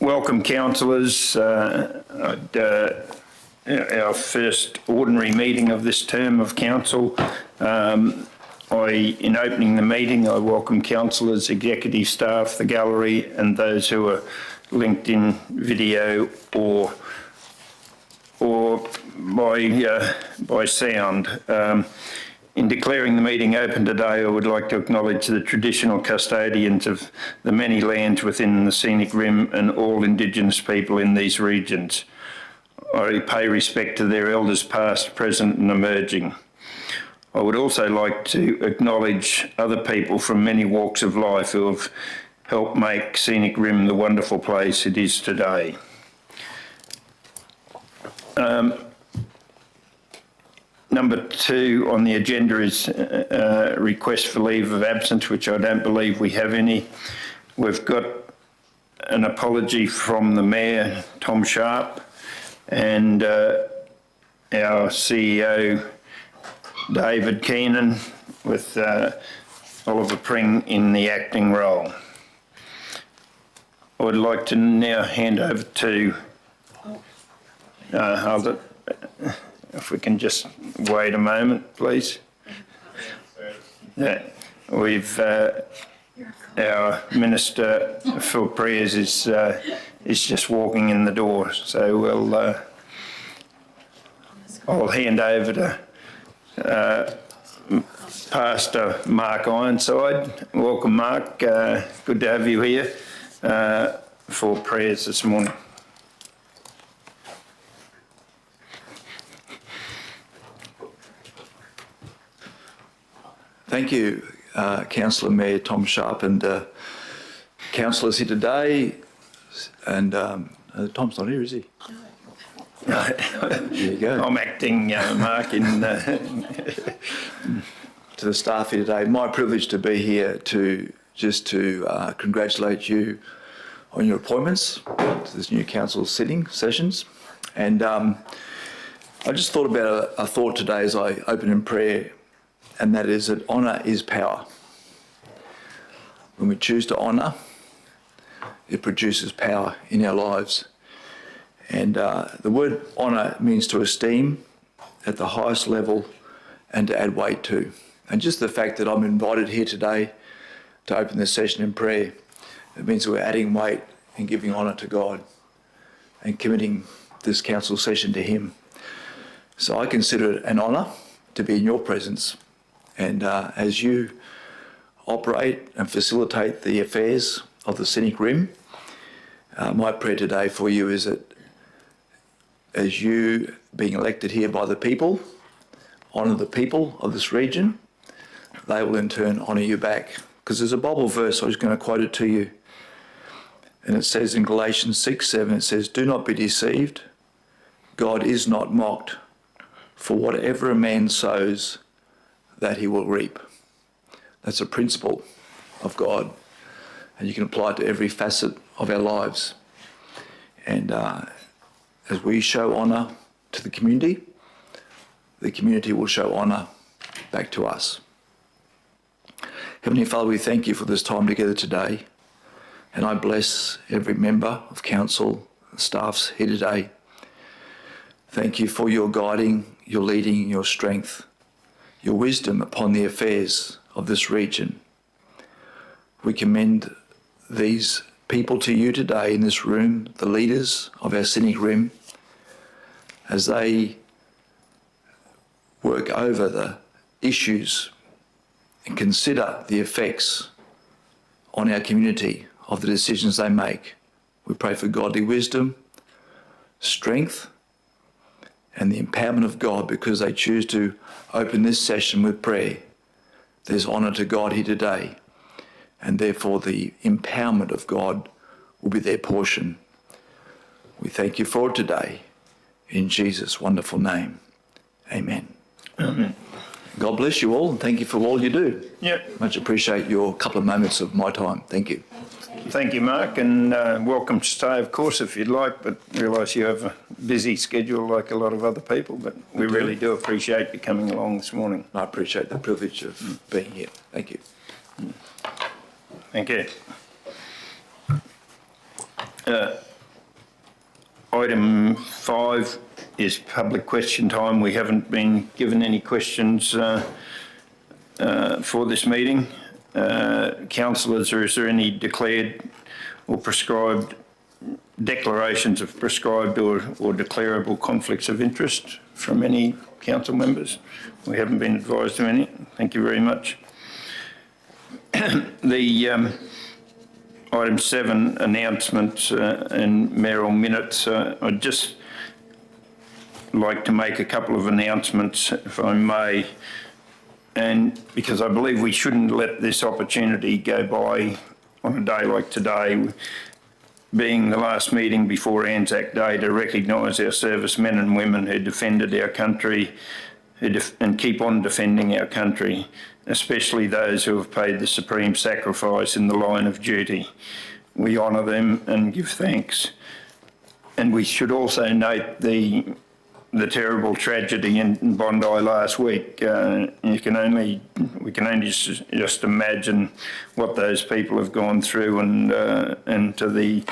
Welcome, councillors. Our first ordinary meeting of this term of council. In opening the meeting, I welcome councillors, executive staff, the gallery, and those who are linked in video or by sound. In declaring the meeting open today, I would like to acknowledge the traditional custodians of the many lands within the Scenic Rim and all Indigenous people in these regions. I pay respect to their elders past, present and emerging. I would also like to acknowledge other people from many walks of life who have helped make Scenic Rim the wonderful place it is today. Number 2 on the agenda is a request for leave of absence, which I don't believe we have any. We've got an apology from the Mayor, Tom Sharp, and our CEO, David Keenan, with Oliver Pring in the acting role. I would like to now hand over to if we can just wait a moment, please. Yeah, we've our Minister for Prayers is just walking in the door, so I'll hand over to Pastor Mark Ironside. Welcome, Mark. Good to have you here for prayers this morning. Thank you, Councillor Mayor Tom Sharp and councillors here today. And Tom's not here, is he? No. There you go. I'm acting, Mark, in... To the staff here today, my privilege to be here to congratulate you on your appointments to this new council sessions. And I just thought about a thought today as I open in prayer, and that is that honour is power. When we choose to honour, it produces power in our lives. And the word honour means to esteem at the highest level and to add weight to. And just the fact that I'm invited here today to open this session in prayer, it means we're adding weight and giving honour to God and committing this council session to Him. So I consider it an honour to be in your presence. And as you operate and facilitate the affairs of the Scenic Rim, my prayer today for you is that as you being elected here by the people, honour the people of this region, they will in turn honour you back. Because there's a Bible verse, I was going to quote it to you. And it says in Galatians 6:7, it says, "Do not be deceived. God is not mocked. For whatever a man sows, that he will reap." That's a principle of God, and you can apply it to every facet of our lives. And as we show honour to the community will show honour back to us. Heavenly Father, we thank you for this time together today, and I bless every member of council and staffs here today. Thank you for your guiding, your leading, your strength, your wisdom upon the affairs of this region. We commend these people to you today in this room, the leaders of our Scenic Rim, as they work over the issues and consider the effects on our community of the decisions they make. We pray for godly wisdom, strength, and the empowerment of God because they choose to open this session with prayer. There's honour to God here today, and therefore the empowerment of God will be their portion. We thank you for it today. In Jesus' wonderful name, amen. Amen. God bless you all, and thank you for all you do. Yep. Much appreciate your couple of moments of my time. Thank you. Thank you, Mark, and welcome to stay, of course, if you'd like, but realise you have a busy schedule like a lot of other people, but we really do appreciate you coming along this morning. I appreciate the privilege of being here. Thank you. Thank you. Item 5 is public question time. We haven't been given any questions for this meeting. Councillors, is there any declared or prescribed declarations of prescribed or declarable conflicts of interest from any council members? We haven't been advised of any. Thank you very much. The item 7, announcements and mayoral minutes. I'd just like to make a couple of announcements, if I may, and because I believe we shouldn't let this opportunity go by on a day like today, being the last meeting before Anzac Day, to recognise our servicemen and women who defended our country and keep on defending our country, especially those who have paid the supreme sacrifice in the line of duty. We honour them and give thanks. And we should also note the terrible tragedy in Bondi last week. We can only just imagine what those people have gone through, and to the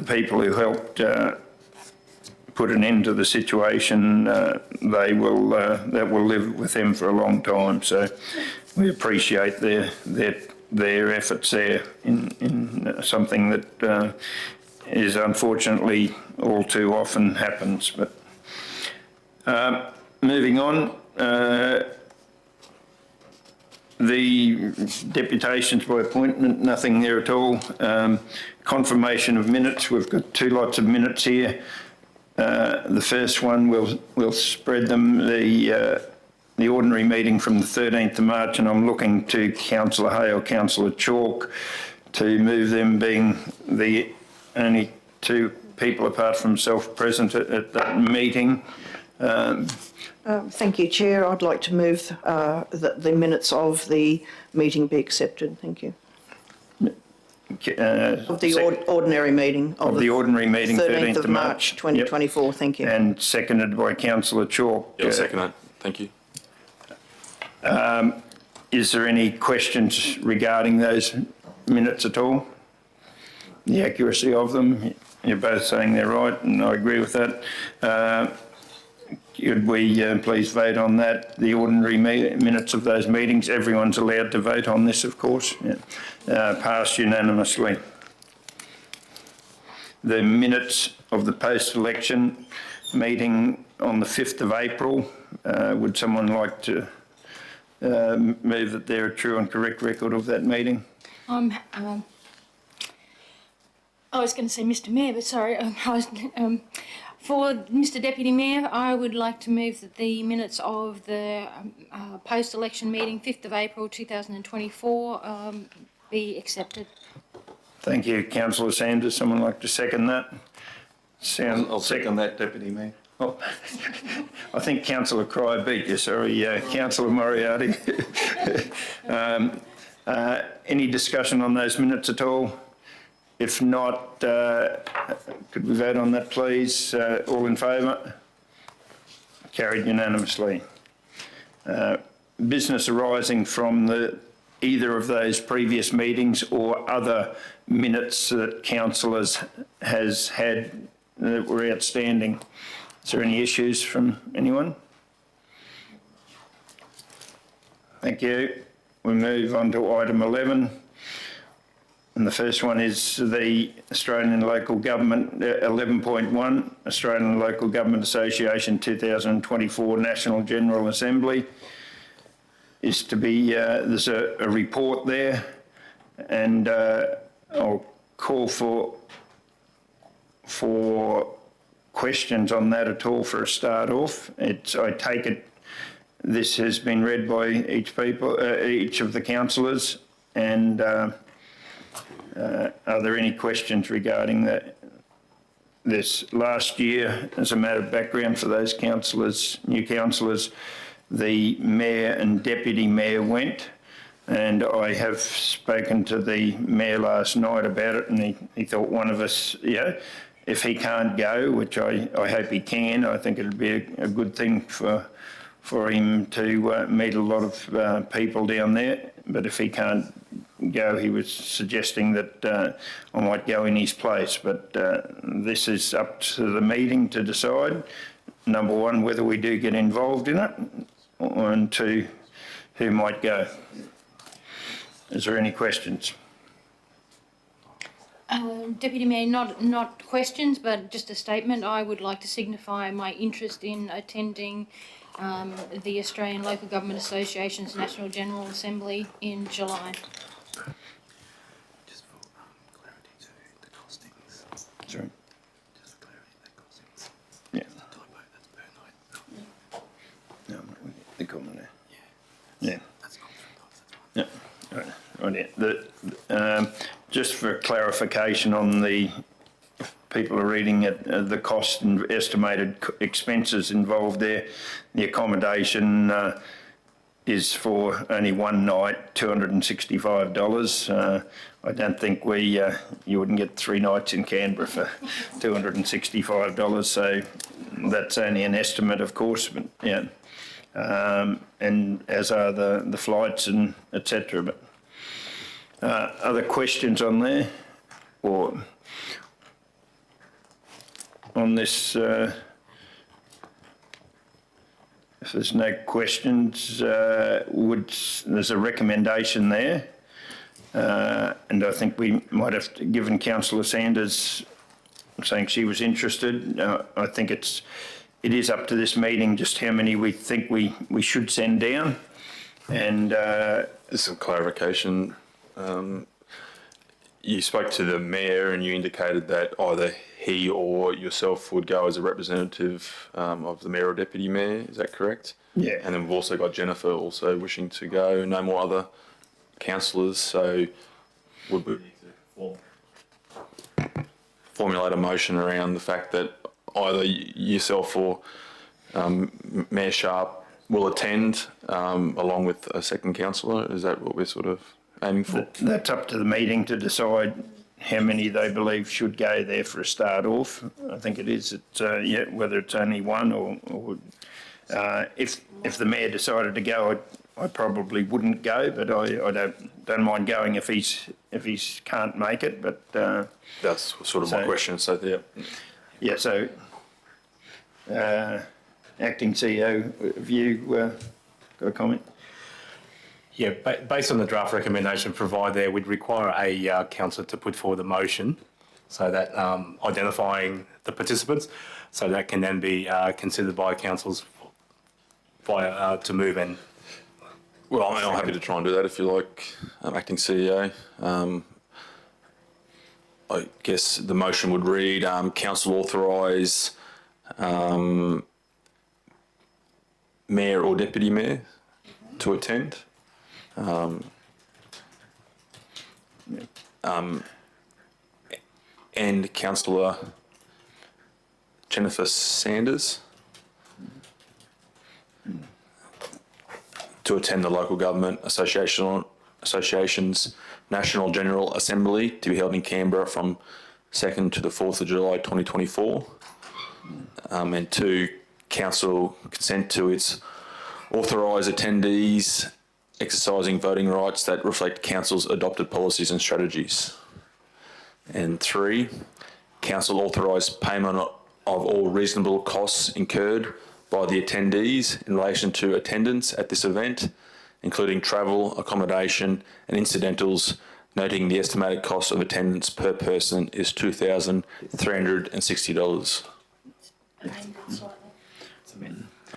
people who helped put an end to the situation, that will live with them for a long time. So we appreciate their efforts there in something that is unfortunately all too often happens. But moving on, the deputations by appointment, nothing there at all. Confirmation of minutes, we've got 2 lots of minutes here. The first one, we'll spread them, the ordinary meeting from the 13th of March, and I'm looking to Councillor Hay or Councillor Chalk to move them, being the only 2 people apart from self present at that meeting. Thank you, Chair. I'd like to move that the minutes of the meeting be accepted. Thank you. Of the ordinary meeting. Of the ordinary meeting, 13th of March 2024. Yep. Thank you. And seconded by Councillor Chalk. Yeah, I'll second that. Thank you. Is there any questions regarding those minutes at all? The accuracy of them? You're both saying they're right, and I agree with that. Could we please vote on that? The ordinary minutes of those meetings, everyone's allowed to vote on this, of course. Yeah. Passed unanimously. The minutes of the post-election meeting on the 5th of April, would someone like to move that they're a true and correct record of that meeting? I was going to say Mr Mayor, but sorry, for Mr Deputy Mayor, I would like to move that the minutes of the post-election meeting, 5th of April 2024, be accepted. Thank you, Councillor Sanders. Someone like to second that? I'll second that, Deputy Mayor. Oh, I think Councillor Cryer beat you, sorry, Councillor Moriarty. Any discussion on those minutes at all? If not, could we vote on that, please? All in favour? Carried unanimously. Business arising from either of those previous meetings or other minutes that councillors has had that were outstanding. Is there any issues from anyone? Thank you. We move on to item 11. And the first one is the Australian Local Government 11.1, Australian Local Government Association 2024 National General Assembly. Is to be, there's a report there, and I'll call for questions on that at all for a start off. I take it this has been read by each of the councillors, and are there any questions regarding this? Last year, as a matter of background for those councillors, new councillors, the mayor and deputy mayor went, and I have spoken to the mayor last night about it, and he thought one of us, if he can't go, which I hope he can, I think it'd be a good thing for him to meet a lot of people down there. But if he can't ago he was suggesting that I might go in his place, but this is up to the meeting to decide, number one, whether we do get involved in it, and two, who might go. Is there any questions? Deputy Mayor, not questions, but just a statement. I would like to signify my interest in attending the Australian Local Government Association's National General Assembly in July. Just for clarity to the costings. Sorry. Just for clarity, the costings. Yeah. Typo, that's per night. No, the comment there. Yeah. Yeah. That's not $3, that's fine. Yeah. Right. Just for clarification on the, if people are reading it, the cost and estimated expenses involved there, the accommodation is for only one night, $265. I don't think you wouldn't get 3 nights in Canberra for $265, so that's only an estimate, of course, but yeah. And as are the flights and etc. But other questions on there or on this? If there's no questions, there's a recommendation there, and I think we might have given Councillor Sanders saying she was interested. I think it is up to this meeting just how many we think we should send down. And Just some clarification. You spoke to the mayor and you indicated that either he or yourself would go as a representative of the mayor or deputy mayor. Is that correct? Yeah. And then we've also got Jennifer also wishing to go. No more other councillors. So would we need to formulate a motion around the fact that either yourself or Mayor Sharp will attend along with a second councillor? Is that what we're sort of aiming for? That's up to the meeting to decide how many they believe should go there for a start off. I think it is, whether it's only one or if the mayor decided to go, I probably wouldn't go, but I don't mind going if he's can't make it. But That's sort of my question. So yeah. yeah, so acting CEO, have you got a comment? Yeah, based on the draft recommendation provided there, we'd require a councillor to put forward a motion so that identifying the participants, so that can then be considered by councils to move in. Well, I'm happy to try and do that if you like, acting CEO. I guess the motion would read, council authorise mayor or deputy mayor to attend. And Councillor Jennifer Sanders to attend the Local Government Association's National General Assembly to be held in Canberra from 2nd to the 4th of July 2024. And two, Council consent to its authorise attendees exercising voting rights that reflect Council's adopted policies and strategies. And three, Council authorise payment of all reasonable costs incurred by the attendees in relation to attendance at this event, including travel, accommodation and incidentals, noting the estimated cost of attendance per person is $2,360.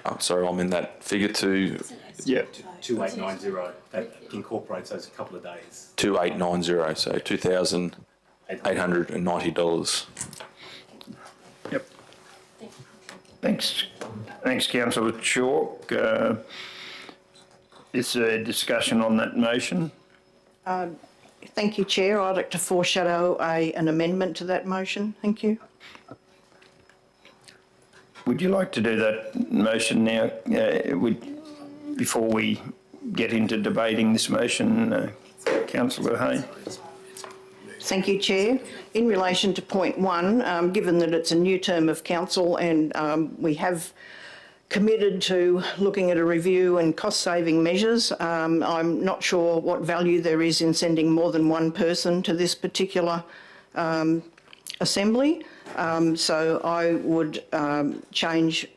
I'm sorry, I'm in that figure to... Yeah. 2890, that incorporates those couple of days. 2890, so $2,890. Yep. Thanks, Councillor Chalk. Is there discussion on that motion? Thank you, Chair. I'd like to foreshadow an amendment to that motion. Thank you. Would you like to do that motion now, before we get into debating this motion, Councillor Hay? Thank you, Chair. In relation to point one, given that it's a new term of council and we have committed to looking at a review and cost-saving measures. I'm not sure what value there is in sending more than one person to this particular assembly. So I would change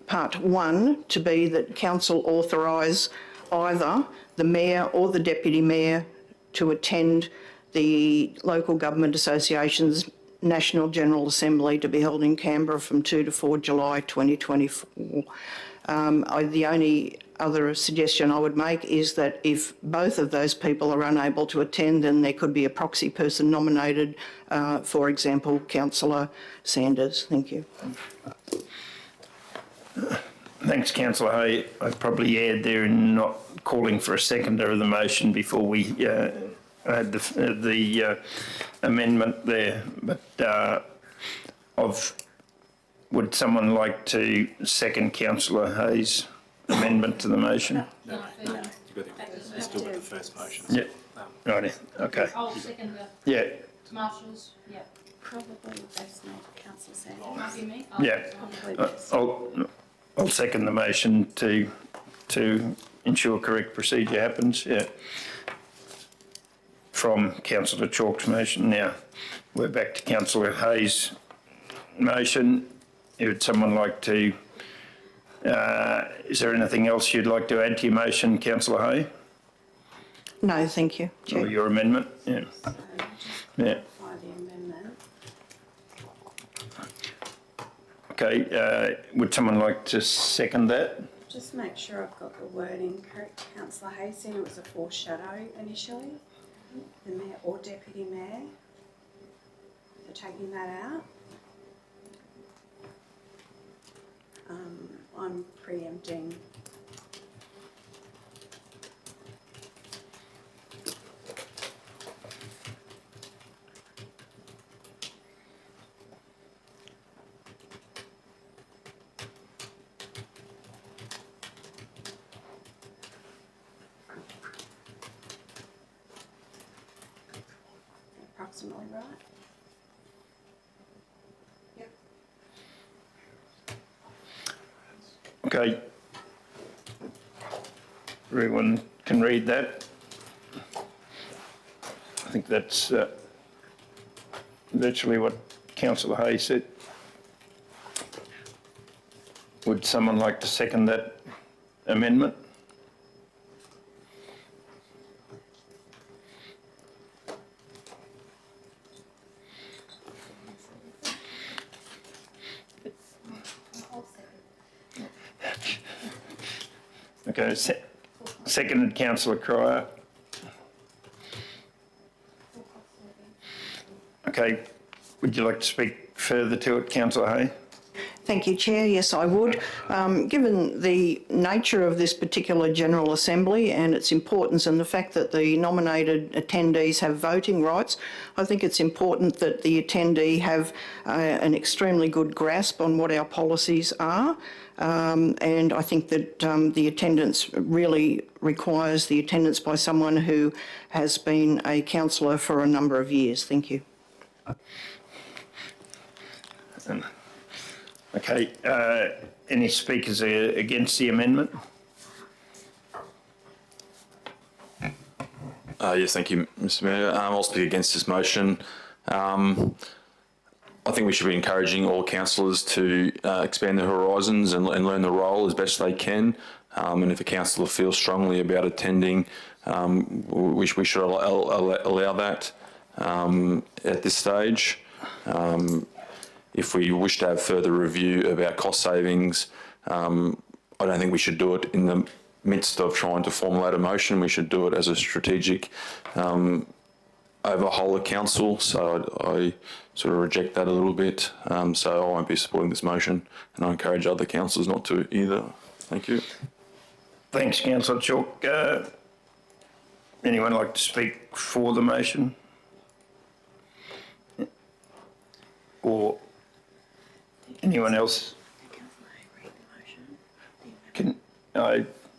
part 1 to be that council authorise either the mayor or the deputy mayor to attend the Local Government Association's National General Assembly to be held in Canberra from 2 to 4 July 2024. The only other suggestion I would make is that if both of those people are unable to attend, then there could be a proxy person nominated, for example, Councillor Sanders. Thank you. Thanks, Councillor Hay. I probably erred there in not calling for a seconder of the motion before we had the amendment there. But would someone like to second Councillor Hay's amendment to the motion? No. Let's do it with the first motion. Yeah. Righty. Okay. I'll second the Yeah. marshals, yeah. Probably best not Councillor Sanders. Might be me. Yeah. Probably best. I'll second the motion to ensure correct procedure happens. Yeah. From Councillor Chalk's motion. Now we're back to Councillor Hay's motion. Would someone like to? Is there anything else you'd like to add to your motion, Councillor Hay? No, thank you, Chair. Or your amendment? Yeah. So just Yeah. clarify the amendment. Okay. Would someone like to second that? Just make sure I've got the wording correct. Councillor Hayes said it was a foreshadow initially, the mayor or deputy mayor. So taking that out. I'm preempting. Approximately right. Okay. Everyone can read that. I think that's virtually what Councillor Hay said. Would someone like to second that amendment? Okay, seconded Councillor Cryer. Okay, would you like to speak further to it, Councillor Hay? Thank you, Chair. Yes, I would. Given the nature of this particular General Assembly and its importance and the fact that the nominated attendees have voting rights, I think it's important that the attendee have an extremely good grasp on what our policies are. And I think that the attendance really requires the attendance by someone who has been a councillor for a number of years. Thank you. Okay, any speakers against the amendment? Yes, thank you, Mr Mayor. I'll speak against this motion. I think we should be encouraging all councillors to expand their horizons and learn the role as best they can. And if a councillor feels strongly about attending, we should allow that at this stage. If we wish to have further review about cost savings, I don't think we should do it in the midst of trying to formulate a motion. We should do it as a strategic overhaul of council. So I sort of reject that a little bit. So I won't be supporting this motion, and I encourage other councillors not to either. Thank you. Thanks, Councillor Chalk. Anyone like to speak for the motion? Or anyone else?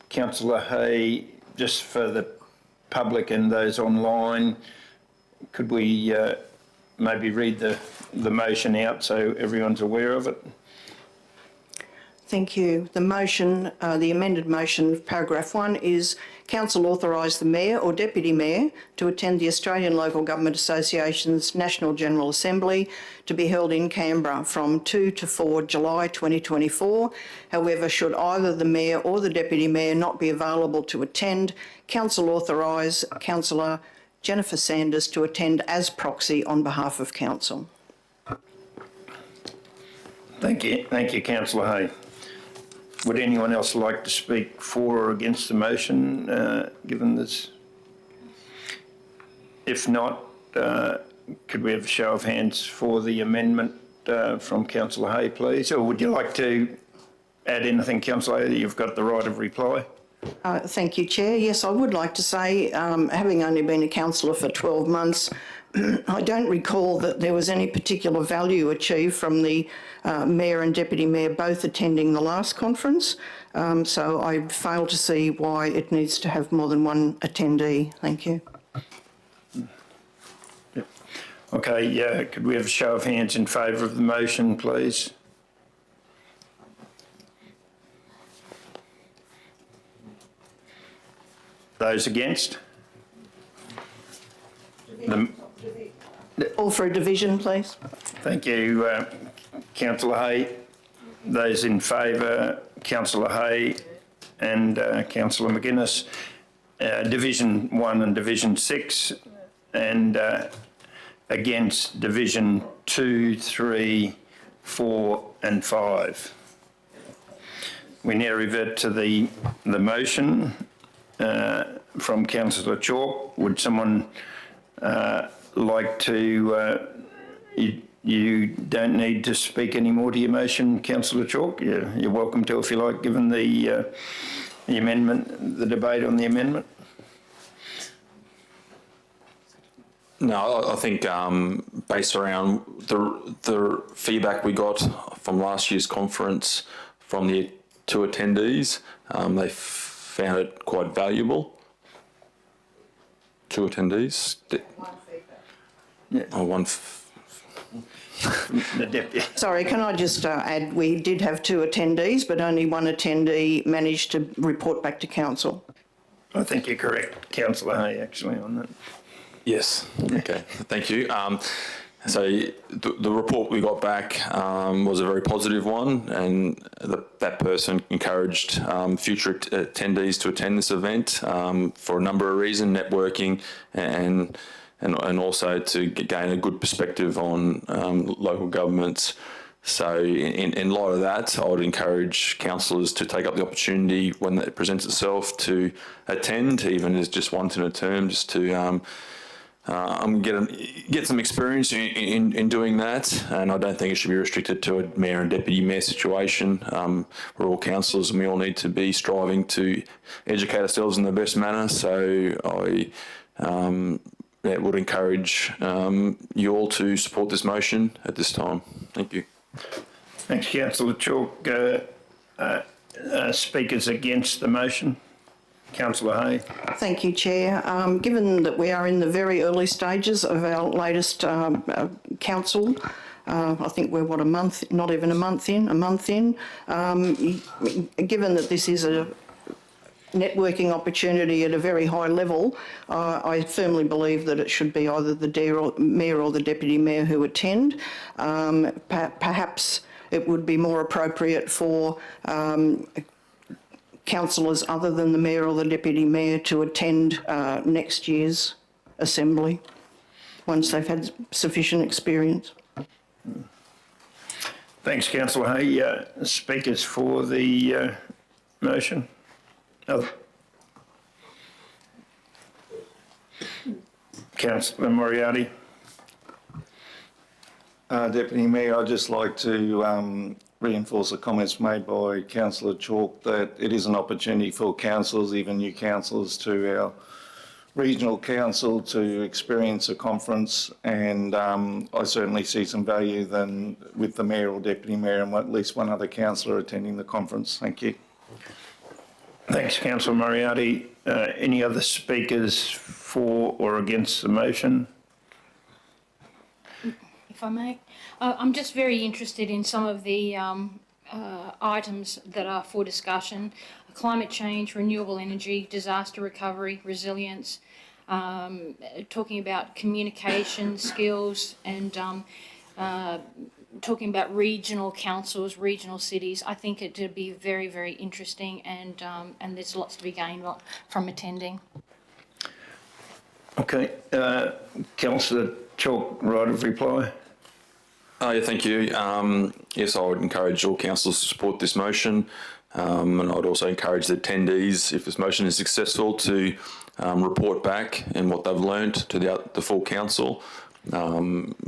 Councillor Hay, just for the public and those online, could we maybe read the motion out so everyone's aware of it? Thank you. The motion, the amended motion of paragraph 1 is Council authorise the Mayor or Deputy Mayor to attend the Australian Local Government Association's National General Assembly to be held in Canberra from 2 to 4 July 2024. However, should either the Mayor or the Deputy Mayor not be available to attend, Council authorise Councillor Jennifer Sanders to attend as proxy on behalf of Council. Thank you, Councillor Hay. Would anyone else like to speak for or against the motion, given this? If not, could we have a show of hands for the amendment from Councillor Hay, please? Or would you like to add anything, Councillor Hay? You've got the right of reply. Thank you, Chair. Yes, I would like to say, having only been a councillor for 12 months, I don't recall that there was any particular value achieved from the Mayor and Deputy Mayor both attending the last conference. So I fail to see why it needs to have more than one attendee. Thank you. Okay, could we have a show of hands in favour of the motion, please? Those against? All for a division, please. Thank you, Councillor Hay. Those in favour, Councillor Hay and Councillor McGuinness. Division 1 and Division 6, and against Division 2, 3, 4 and 5. We now revert to the motion from Councillor Chalk. Would someone like to, you don't need to speak any more to your motion, Councillor Chalk. You're welcome to if you like, given the amendment, the debate on the amendment. No, I think based around the feedback we got from last year's conference from the 2 attendees, they found it quite valuable. 2 attendees. Yeah. Oh, one. The deputy. Sorry, can I just add, we did have 2 attendees, but only one attendee managed to report back to Council. I think you're correct, Councillor Hay, actually, on that. Yes. Okay. Thank you. So the report we got back was a very positive one, and that person encouraged future attendees to attend this event for a number of reasons, networking and also to gain a good perspective on local governments. So in light of that, I would encourage councillors to take up the opportunity when it presents itself to attend, even as just once in a term, just to get some experience in doing that. And I don't think it should be restricted to a mayor and deputy mayor situation. We're all councillors and we all need to be striving to educate ourselves in the best manner. So I would encourage you all to support this motion at this time. Thank you. Thanks, Councillor Chalk. Speakers against the motion? Councillor Hay. Thank you, Chair. Given that we are in the very early stages of our latest council, I think we're, a month, not even a month in, given that this is a networking opportunity at a very high level, I firmly believe that it should be either the Mayor or the Deputy Mayor who attend. Perhaps it would be more appropriate for councillors other than the Mayor or the Deputy Mayor to attend next year's Assembly once they've had sufficient experience. Thanks, Councillor Hay. Speakers for the motion? Oh. Councillor Moriarty. Deputy Mayor, I'd just like to reinforce the comments made by Councillor Chalk that it is an opportunity for councillors, even new councillors, to our regional council to experience a conference, and I certainly see some value then with the Mayor or Deputy Mayor and at least one other councillor attending the conference. Thank you. Thanks, Councillor Moriarty. Any other speakers for or against the motion? If I may, I'm just very interested in some of the items that are for discussion: climate change, renewable energy, disaster recovery, resilience, talking about communication skills, and talking about regional councils, regional cities. I think it would be very, very interesting, and there's lots to be gained from attending. Okay, Councillor Chalk, right of reply. Yeah, thank you. Yes, I would encourage all councillors to support this motion, and I'd also encourage the attendees, if this motion is successful, to report back and what they've learned to the full council,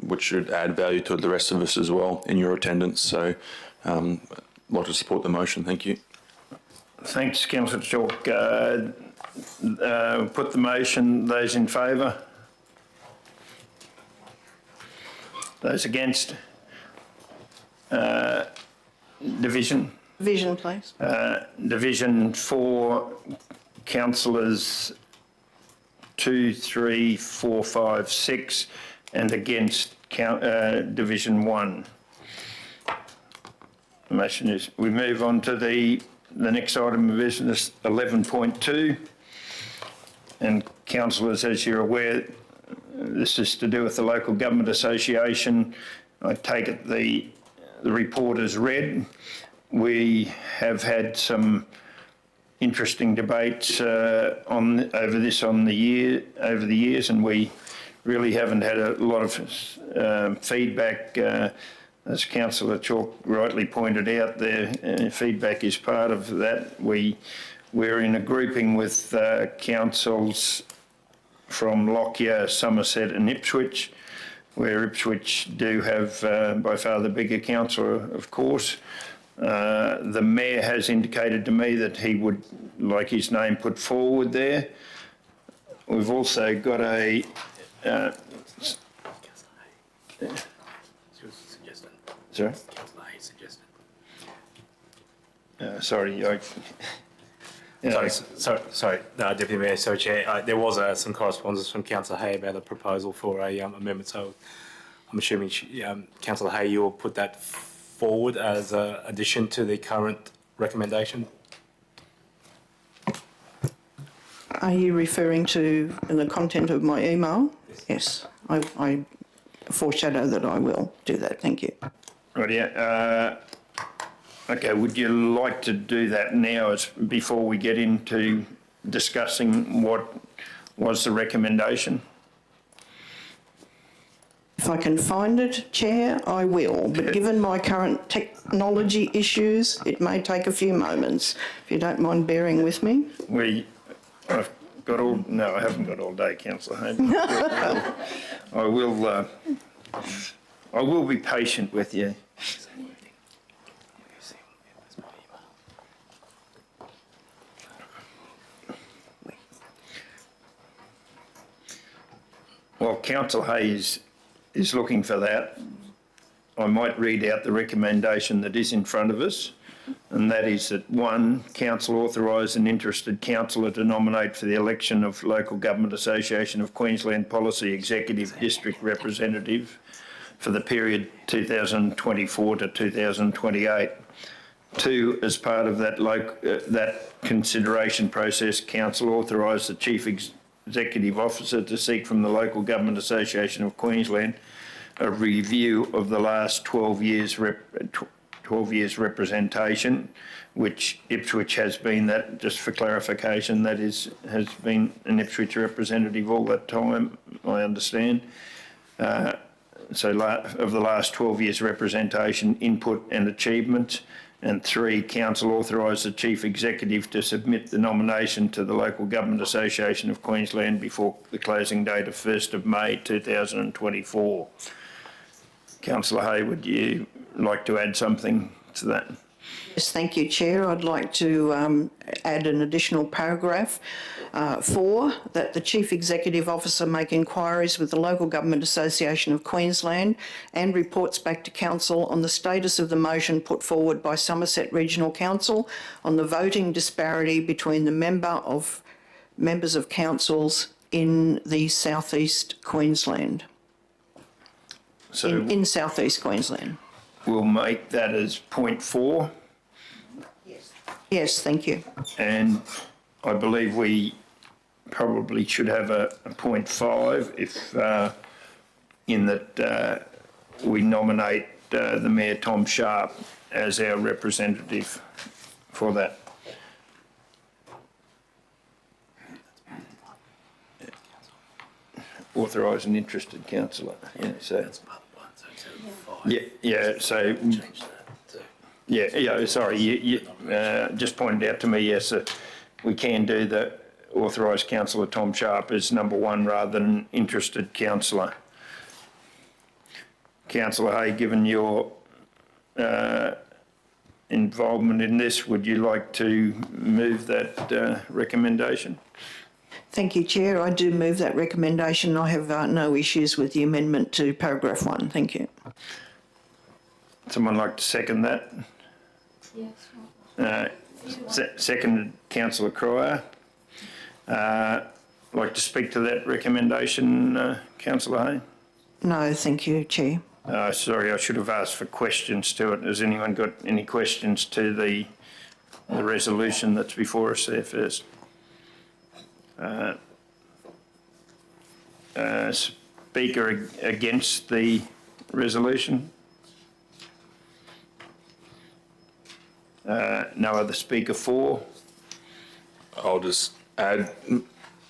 which should add value to the rest of us as well in your attendance. So I'd like to support the motion. Thank you. Thanks, Councillor Chalk. Put the motion. Those in favour? Those against? Division? Division, please. Division for councillors 2, 3, 4, 5, 6, and against Division 1. The motion is, we move on to the next item of business, 11.2. And councillors, as you're aware, this is to do with the Local Government Association. I take it the report is read. We have had some interesting debates over the years, and we really haven't had a lot of feedback. As Councillor Chalk rightly pointed out, their feedback is part of that. We're in a grouping with councils from Lockyer, Somerset and Ipswich, where Ipswich do have by far the bigger council, of course. The Mayor has indicated to me that he would like his name put forward there. We've also got a... Sorry? Sorry, Sorry, Deputy Mayor, so Chair, there was some correspondence from Councillor Hay about a proposal for a amendment, so I'm assuming Councillor Hay, you will put that forward as an addition to the current recommendation? Are you referring to the content of my email? Yes, I foreshadow that I will do that. Thank you. right, yeah. Okay, would you like to do that now before we get into discussing what was the recommendation? If I can find it, Chair, I will. But given my current technology issues, it may take a few moments. If you don't mind bearing with me. I've got all... No, I haven't got all day, Councillor Hayden. I will be patient with you. While Councillor Hayes is looking for that, I might read out the recommendation that is in front of us, and that is that 1, Council authorise an interested councillor to nominate for the election of Local Government Association of Queensland Policy Executive District Representative for the period 2024 to 2028. 2, as part of that consideration process, Council authorise the Chief Executive Officer to seek from the Local Government Association of Queensland a review of the last 12 years representation, which Ipswich has been that, just for clarification, that has been an Ipswich representative all that time, I understand. So of the last 12 years representation, input and achievements. And 3, Council authorise the Chief Executive to submit the nomination to the Local Government Association of Queensland before the closing date of 1st of May 2024. Councillor Hay, would you like to add something to that? Yes, thank you, Chair. I'd like to add an additional paragraph. 4, that the Chief Executive Officer make inquiries with the Local Government Association of Queensland and reports back to Council on the status of the motion put forward by Somerset Regional Council on the voting disparity between the members of councils in the southeast Queensland. So, in southeast Queensland. we'll make that as point 4. Yes, thank you. And I believe we probably should have a point 5 if, in that we nominate the Mayor Tom Sharp as our representative for that. Authorise an interested councillor. Yeah, so. Yeah, so. Yeah, sorry, you just pointed out to me, yes, we can do the authorised councillor Tom Sharp as number 1 rather than interested councillor. Councillor Hay, given your involvement in this, would you like to move that recommendation? Thank you, Chair. I do move that recommendation. I have no issues with the amendment to paragraph 1. Thank you. Someone like to second that? Yes. Seconded Councillor Cryer. Like to speak to that recommendation, Councillor Hay? No, thank you, Chair. Sorry, I should have asked for questions to it. Has anyone got any questions to the resolution that's before us there first? Speaker against the resolution? No other speaker for? I'll just add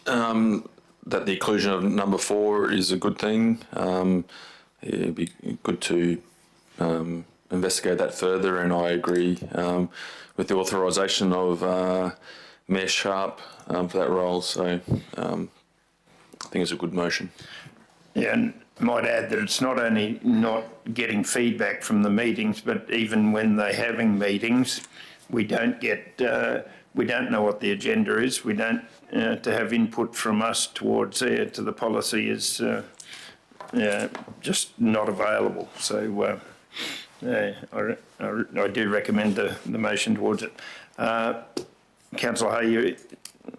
that the inclusion of number 4 is a good thing. It'd be good to investigate that further, and I agree with the authorisation of Mayor Sharp for that role. So I think it's a good motion. Yeah, and I might add that it's not only not getting feedback from the meetings, but even when they're having meetings, we don't know what the agenda is. We don't, to have input from us towards to the policy is just not available. So I do recommend the motion towards it. Councillor Hay, you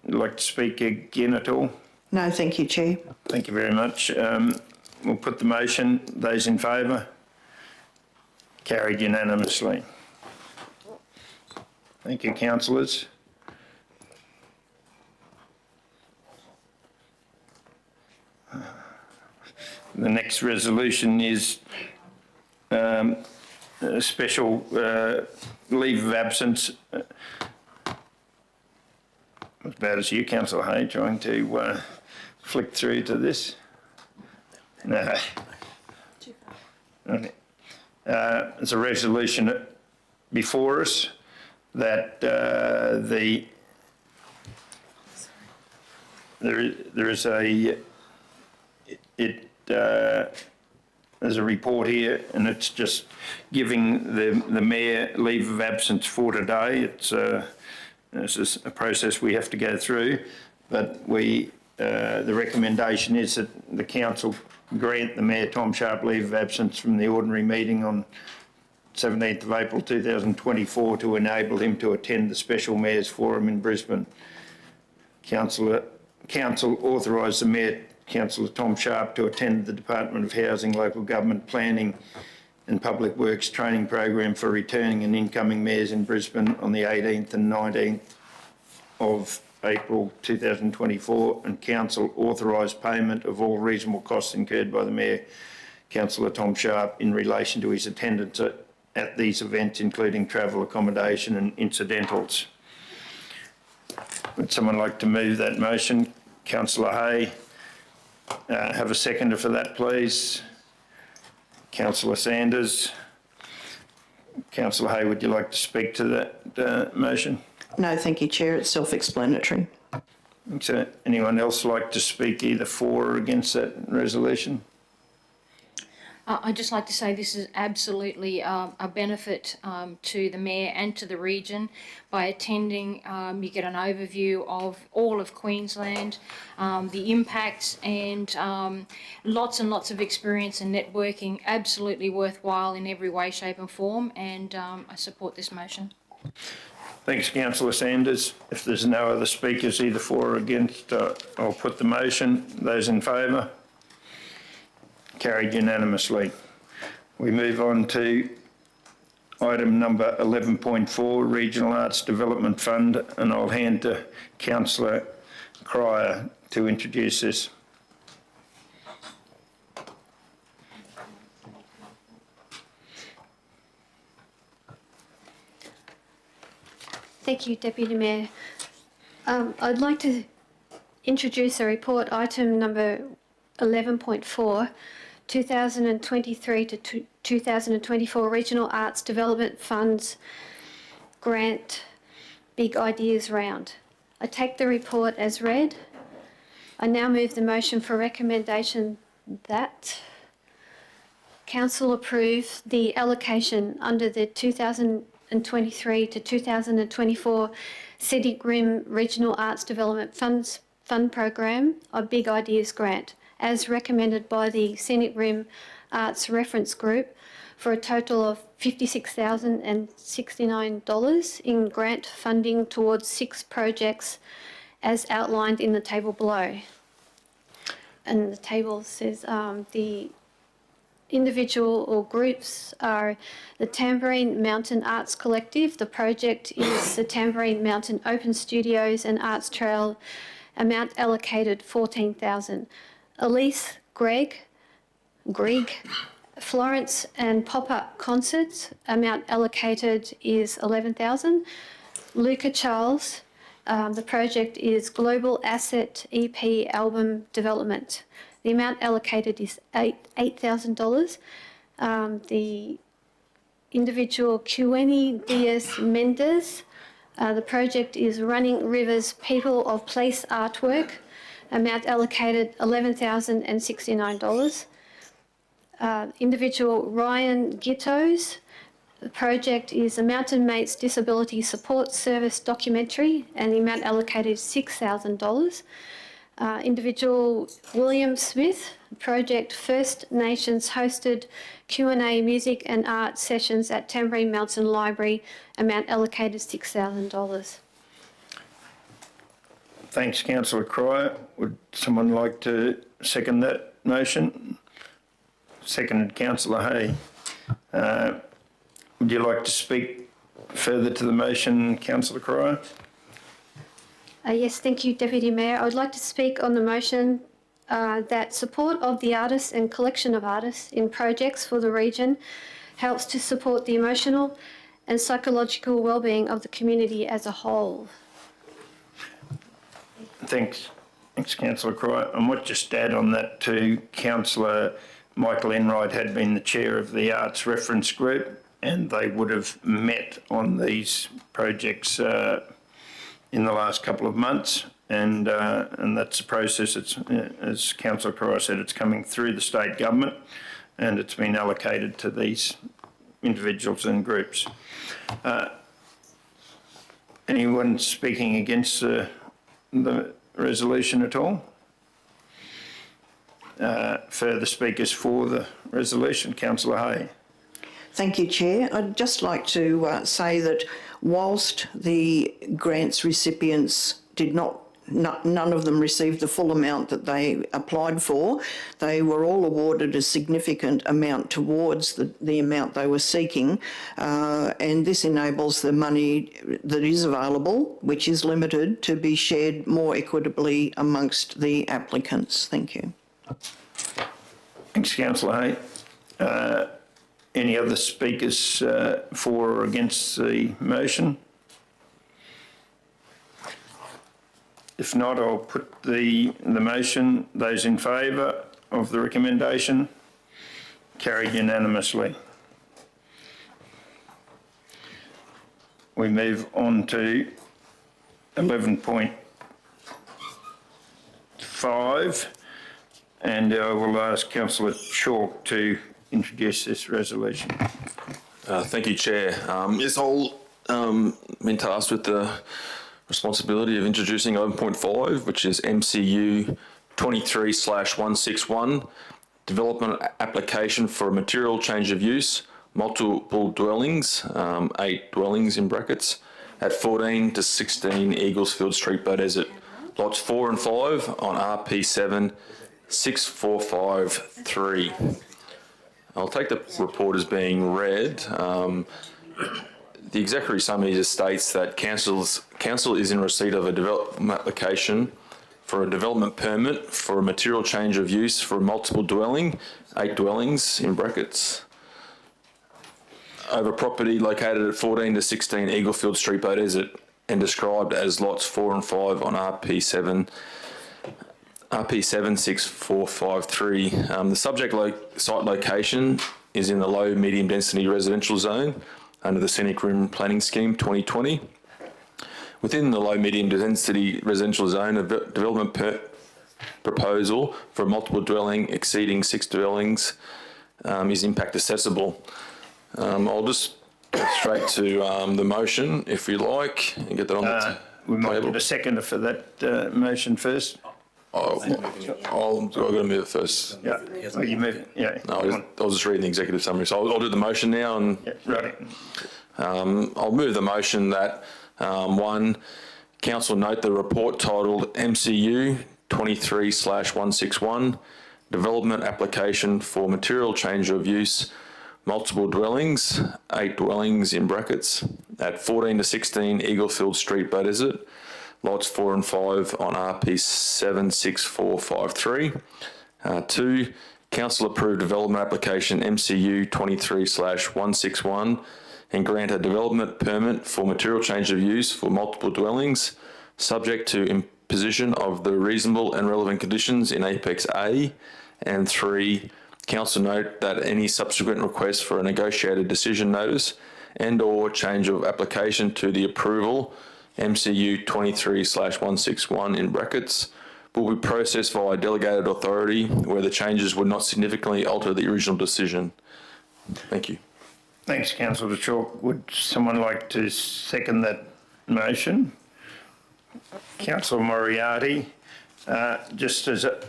like to speak again at all? No, thank you, Chair. Thank you very much. We'll put the motion. Those in favour? Carried unanimously. Thank you, councillors. The next resolution is a special leave of absence. As bad as you, Councillor Hay, trying to flick through to this. No. Okay. There's a resolution before us that there's a report here, and it's just giving the mayor leave of absence for today. This is a process we have to go through, but the recommendation is that the council grant the Mayor Tom Sharp leave of absence from the ordinary meeting on 17th of April 2024 to enable him to attend the Special Mayors Forum in Brisbane. Council authorise the Mayor, Councillor Tom Sharp, to attend the Department of Housing, Local Government Planning and Public Works training program for returning and incoming mayors in Brisbane on the 18th and 19th of April 2024, and Council authorise payment of all reasonable costs incurred by the Mayor, Councillor Tom Sharp, in relation to his attendance at these events, including travel, accommodation and incidentals. Would someone like to move that motion? Councillor Hay. Have a seconder for that, please. Councillor Sanders. Councillor Hay, would you like to speak to that motion? No, thank you, Chair. It's self-explanatory. So, anyone else like to speak either for or against that resolution? I'd just like to say this is absolutely a benefit to the Mayor and to the region. By attending, you get an overview of all of Queensland, the impacts, and lots and lots of experience and networking. Absolutely worthwhile in every way, shape and form, and I support this motion. Thanks, Councillor Sanders. If there's no other speakers either for or against, I'll put the motion. Those in favour? Carried unanimously. We move on to item number 11.4, Regional Arts Development Fund, and I'll hand to Councillor Cryer to introduce this. Thank you, Deputy Mayor. I'd like to introduce a report, item number 11.4, 2023 to 2024 Regional Arts Development Funds Grant Big Ideas Round. I take the report as read. I now move the motion for recommendation that Council approve the allocation under the 2023 to 2024 Scenic Rim Regional Arts Development Fund Program of Big Ideas Grant, as recommended by the Scenic Rim Arts Reference Group, for a total of $56,069 in grant funding towards 6 projects as outlined in the table below. And the table says the individual or groups are the Tambourine Mountain Arts Collective. The project is the Tambourine Mountain Open Studios and Arts Trail. Amount allocated $14,000. Elise, Greg, Florence and Pop-Up Concerts. Amount allocated is $11,000. Luca Charles. The project is Global Asset EP Album Development. The amount allocated is $8,000. The individual Queni Diaz Mendez. The project is Running Rivers People of Place Artwork. Amount allocated $11,069. Individual Ryan Gittos. The project is a Mountain Mates Disability Support Service documentary, and the amount allocated is $6,000. Individual William Smith, project First Nations hosted Q&A music and art sessions at Tambourine Mountain Library, amount allocated $6,000. Thanks, Councillor Cryer. Would someone like to second that motion? Seconded, Councillor Hay. Would you like to speak further to the motion, Councillor Cryer? Yes, thank you, Deputy Mayor. I would like to speak on the motion that support of the artists and collection of artists in projects for the region helps to support the emotional and psychological well-being of the community as a whole. Thanks, Councillor Cryer. I might just add on that too, Councillor Michael Enright had been the chair of the Arts Reference Group, and they would have met on these projects in the last couple of months, and that's a process. It's, as Councillor Cryer said, it's coming through the state government, and it's been allocated to these individuals and groups. Anyone speaking against the resolution at all? Further speakers for the resolution? Councillor Hay. Thank you, Chair. I'd just like to say that whilst the grants recipients none of them received the full amount that they applied for, they were all awarded a significant amount towards the amount they were seeking, and this enables the money that is available, which is limited, to be shared more equitably amongst the applicants. Thank you. Thanks, Councillor Hay. Any other speakers for or against the motion? If not, I'll put the motion. Those in favour of the recommendation? Carried unanimously. We move on to 11.5, and I will ask Councillor Chalk to introduce this resolution. Thank you, Chair. Yes, I'll been tasked with the responsibility of introducing 11.5, which is MCU 23/161, development application for a material change of use, multiple dwellings, 8 dwellings in brackets, at 14 to 16 Eaglesfield Street, Beaudesert, lots 4 and 5 on RP7 6453. I'll take the report as being read. The executive summary just states that council is in receipt of a development application for a development permit for a material change of use for a multiple dwelling, 8 dwellings in brackets, over property located at 14 to 16 Eaglefield Street, Beaudesert, and described as lots 4 and 5 on RP7 6453. The subject site location is in the low medium density residential zone under the Scenic Rim Planning Scheme 2020. Within the low medium density residential zone, a development proposal for a multiple dwelling exceeding 6 dwellings is impact accessible. I'll just go straight to the motion if you like and get that on the table. We might get a seconder for that motion first. I've got to move it first. Yeah. Oh, you move it. Yeah. No, I'll just read the executive summary. So I'll do the motion now. And Yeah, right. I'll move the motion that 1, council note the report titled MCU 23/161, development application for material change of use, multiple dwellings, 8 dwellings in brackets, at 14 to 16 Eaglefield Street, Beaudesert, lots 4 and 5 on RP 76453. 2, council approved development application MCU 23/161 and grant a development permit for material change of use for multiple dwellings, subject to imposition of the reasonable and relevant conditions in Apex A. And 3, council note that any subsequent request for a negotiated decision notice and or change of application to the approval MCU 23/161 in brackets will be processed via delegated authority where the changes would not significantly alter the original decision. Thank you. Thanks, Councillor Chalk. Would someone like to second that motion? Councillor Moriarty, just as a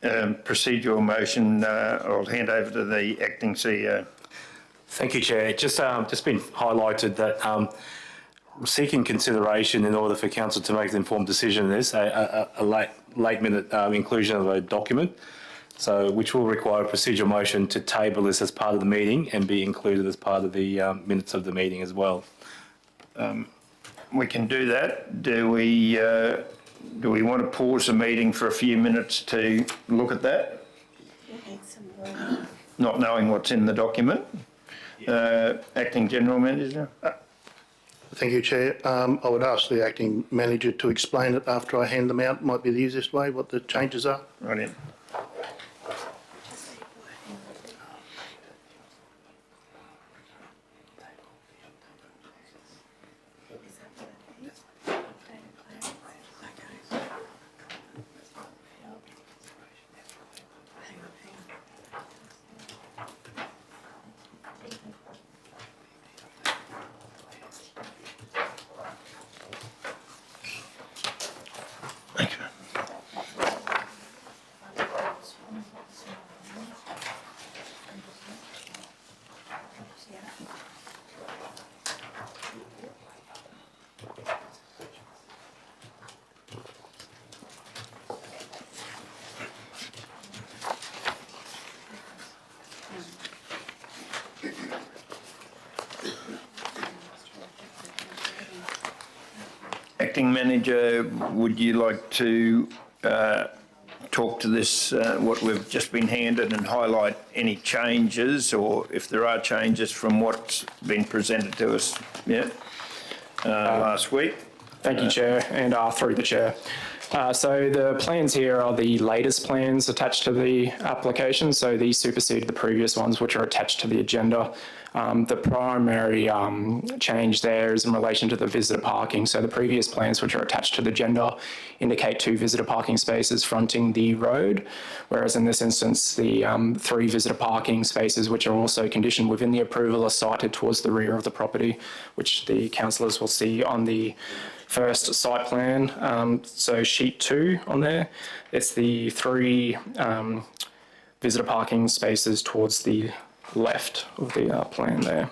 procedural motion, I'll hand over to the acting CEO. Thank you, Chair. Just been highlighted that seeking consideration in order for council to make an informed decision on this, a late minute inclusion of a document, so which will require a procedural motion to table this as part of the meeting and be included as part of the minutes of the meeting as well. We can do that. Do we want to pause the meeting for a few minutes to look at that, not knowing what's in the document? Acting General Manager? Thank you, Chair. I would ask the Acting Manager to explain it after I hand them out. Might be the easiest way, what the changes are. Right in. Acting Manager, would you like to talk to this, what we've just been handed, and highlight any changes, or if there are changes from what's been presented to us last week? Thank you, Chair, and through the Chair. So the plans here are the latest plans attached to the application, so these supersede the previous ones which are attached to the agenda. The primary change there is in relation to the visitor parking. So the previous plans which are attached to the agenda indicate 2 visitor parking spaces fronting the road, whereas in this instance the 3 visitor parking spaces which are also conditioned within the approval are sited towards the rear of the property, which the councillors will see on the first site plan. So sheet 2 on there, it's the 3 visitor parking spaces towards the left of the plan there.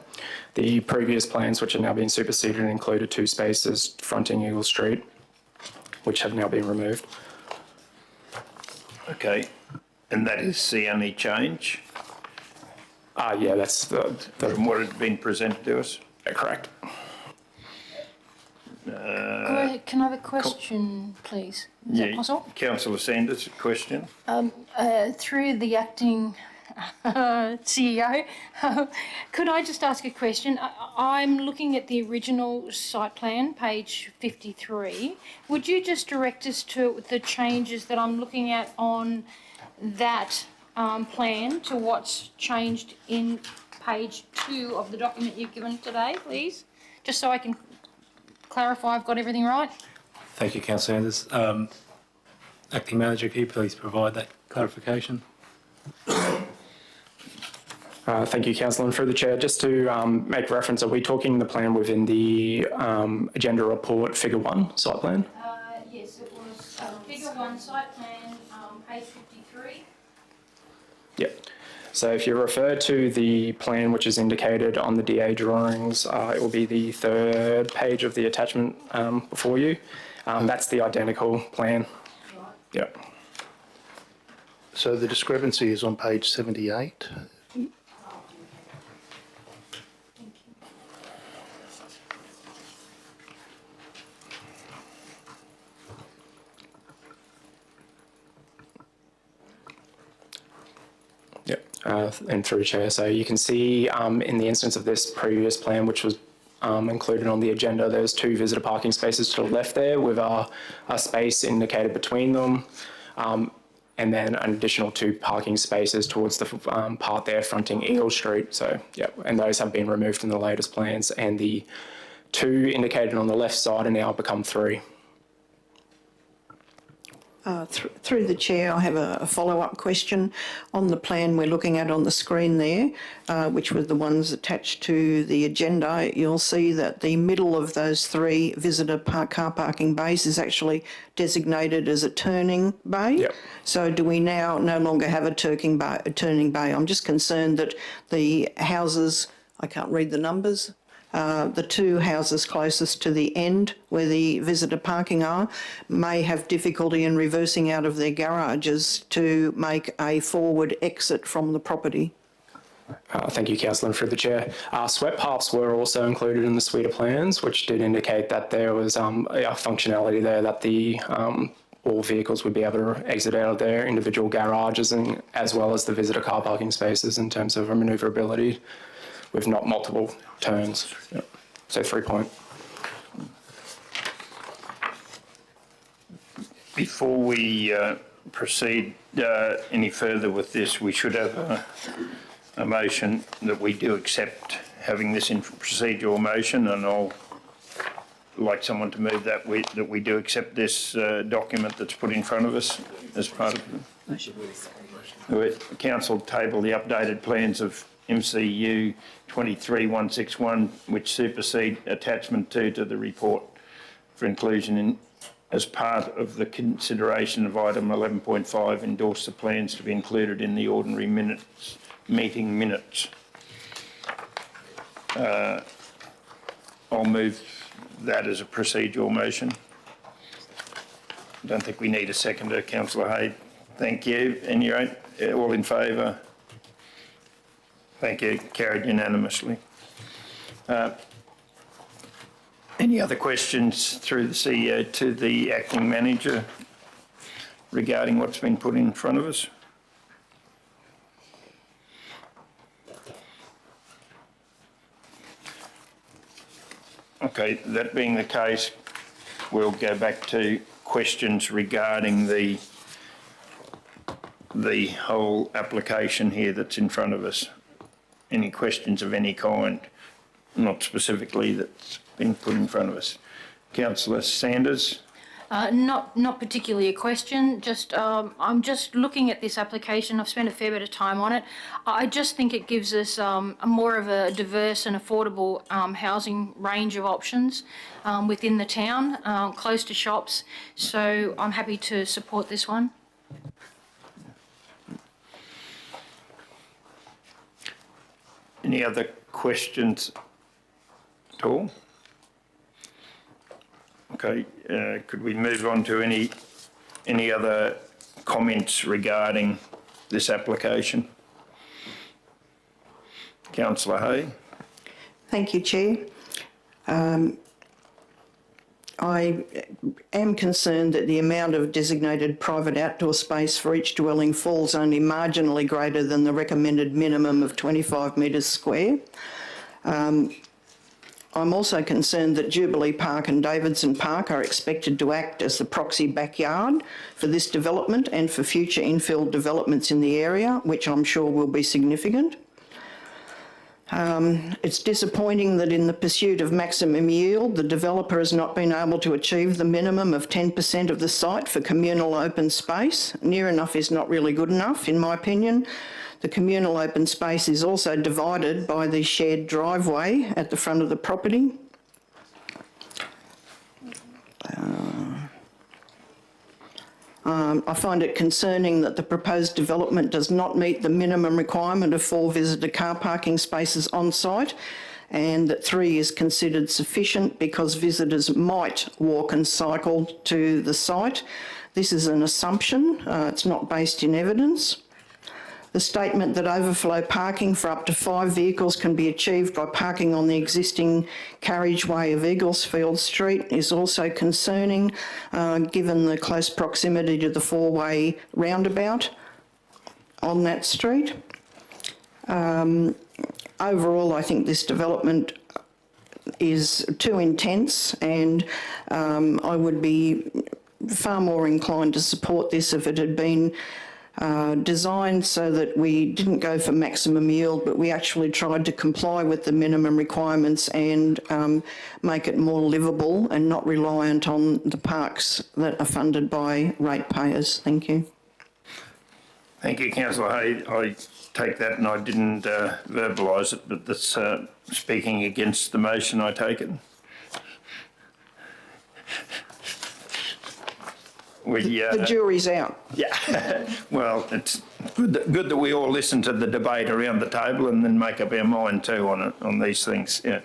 The previous plans, which are now being superseded, included 2 spaces fronting Eagle Street, which have now been removed. Okay, and that is the only change? Yeah, that's from what had been presented to us? correct. Can I have a question, please? Is that possible? Councillor Sanders, a question? Through the acting CEO, could I just ask a question? I'm looking at the original site plan, page 53. Would you just direct us to the changes that I'm looking at on that plan to what's changed in page 2 of the document you've given today, please? Just so I can clarify I've got everything right. Thank you, Councillor Sanders. Acting Manager, can you please provide that clarification? Thank you, Councillor. And through the Chair, just to make reference, are we talking the plan within the agenda report, figure 1, site plan? Yes, it was figure 1, site plan, page 53. Yep. So if you refer to the plan which is indicated on the DA drawings, it will be the 3rd page of the attachment before you. That's the identical plan. Right. Yep. So the discrepancy is on page 78. Yep. And through Chair, so you can see in the instance of this previous plan, which was included on the agenda, there's 2 visitor parking spaces to the left there with a space indicated between them. And then an additional 2 parking spaces towards the part there fronting Eagle Street. So, yeah, and those have been removed in the latest plans, and the 2 indicated on the left side are now become 3. Through the chair, I have a follow-up question. On the plan we're looking at on the screen there, which were the ones attached to the agenda, you'll see that the middle of those 3 visitor car parking bays is actually designated as a turning bay. Yep. So do we now no longer have a turning bay? I'm just concerned that the houses, I can't read the numbers, the 2 houses closest to the end where the visitor parking are may have difficulty in reversing out of their garages to make a forward exit from the property. Thank you, Councillor, and through the Chair. Sweat paths were also included in the suite of plans, which did indicate that there was a functionality there that the all vehicles would be able to exit out of their individual garages, and as well as the visitor car parking spaces in terms of manoeuvrability with not multiple turns. Yep. So 3 point. Before we proceed any further with this, we should have a motion that we do accept having this in procedural motion, and I'll like someone to move that we do accept this document that's put in front of us as part of the council table the updated plans of MCU 23161, which supersede attachment 2 to the report for inclusion in as part of the consideration of item 11.5, endorse the plans to be included in the ordinary meeting minutes. I'll move that as a procedural motion. I don't think we need a seconder, Councillor Hay. Thank you. All in favour? Thank you. Carried unanimously. Any other questions through the CEO to the acting manager regarding what's been put in front of us? Okay, that being the case, we'll go back to questions regarding the whole application here that's in front of us. Any questions of any kind, not specifically that's been put in front of us. Councillor Sanders? Not particularly a question, just I'm just looking at this application. I've spent a fair bit of time on it. I just think it gives us a more of a diverse and affordable housing range of options within the town, close to shops. So I'm happy to support this one. Any other questions at all? Okay, could we move on to any other comments regarding this application? Councillor Hay. Thank you, Chair. I am concerned that the amount of designated private outdoor space for each dwelling falls only marginally greater than the recommended minimum of 25 metres square. I'm also concerned that Jubilee Park and Davidson Park are expected to act as the proxy backyard for this development and for future infill developments in the area, which I'm sure will be significant. It's disappointing that in the pursuit of maximum yield, the developer has not been able to achieve the minimum of 10% of the site for communal open space. Near enough is not really good enough, in my opinion. The communal open space is also divided by the shared driveway at the front of the property. I find it concerning that the proposed development does not meet the minimum requirement of 4 visitor car parking spaces on site, and that 3 is considered sufficient because visitors might walk and cycle to the site. This is an assumption, it's not based in evidence. The statement that overflow parking for up to 5 vehicles can be achieved by parking on the existing carriageway of Eaglesfield Street is also concerning, given the close proximity to the 4-way roundabout on that street. Overall, I think this development is too intense, and I would be far more inclined to support this if it had been designed so that we didn't go for maximum yield, but we actually tried to comply with the minimum requirements and make it more livable and not reliant on the parks that are funded by ratepayers. Thank you. Thank you, Councillor Hay. I take that, and I didn't verbalise it, but that's speaking against the motion, I take it. The jury's out. Yeah, well, it's good that we all listen to the debate around the table and then make up our mind too on these things. Yeah.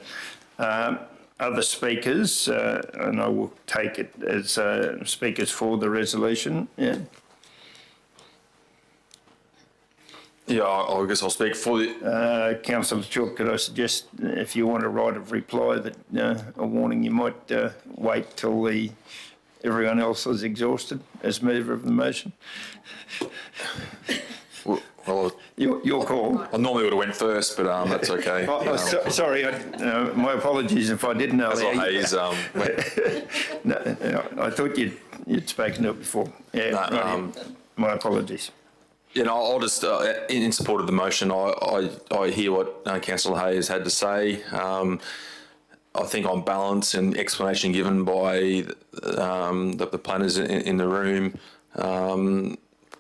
Other speakers, and I will take it as speakers for the resolution. Yeah. Yeah, I guess I'll speak for the... Councillor Chalk, could I suggest if you want a right of reply that a warning, you might wait till everyone else is exhausted as mover of the motion? Well, your call. I normally would have went first, but that's okay. Sorry, my apologies if I didn't know. That's what Hayes No, I thought you'd spoken to it before. Yeah, my apologies. You know, I'll just, in support of the motion, I hear what Councillor Hayes had to say. I think on balance and explanation given by the planners in the room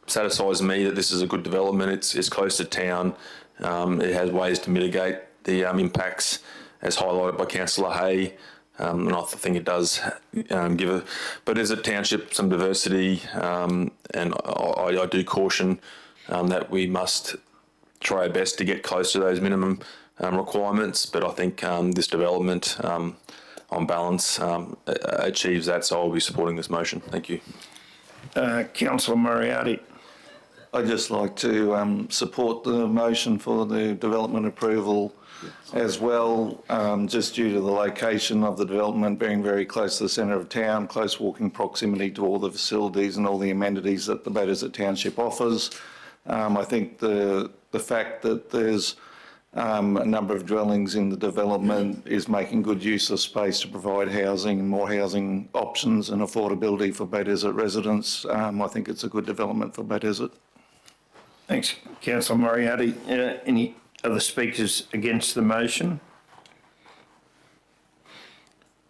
satisfies me that this is a good development. It's close to town. It has ways to mitigate the impacts as highlighted by Councillor Hay. And I think it does but as a township, some diversity, and I do caution that we must try our best to get close to those minimum requirements, but I think this development on balance achieves that, so I'll be supporting this motion. Thank you. Councillor Moriarty. I'd just like to support the motion for the development approval as well, just due to the location of the development being very close to the centre of town, close walking proximity to all the facilities and all the amenities that the Batters Township offers. I think the fact that there's a number of dwellings in the development is making good use of space to provide housing and more housing options and affordability for Bay Desert residents. I think it's a good development for Bay Desert. Thanks, Councillor Moriarty. Any other speakers against the motion?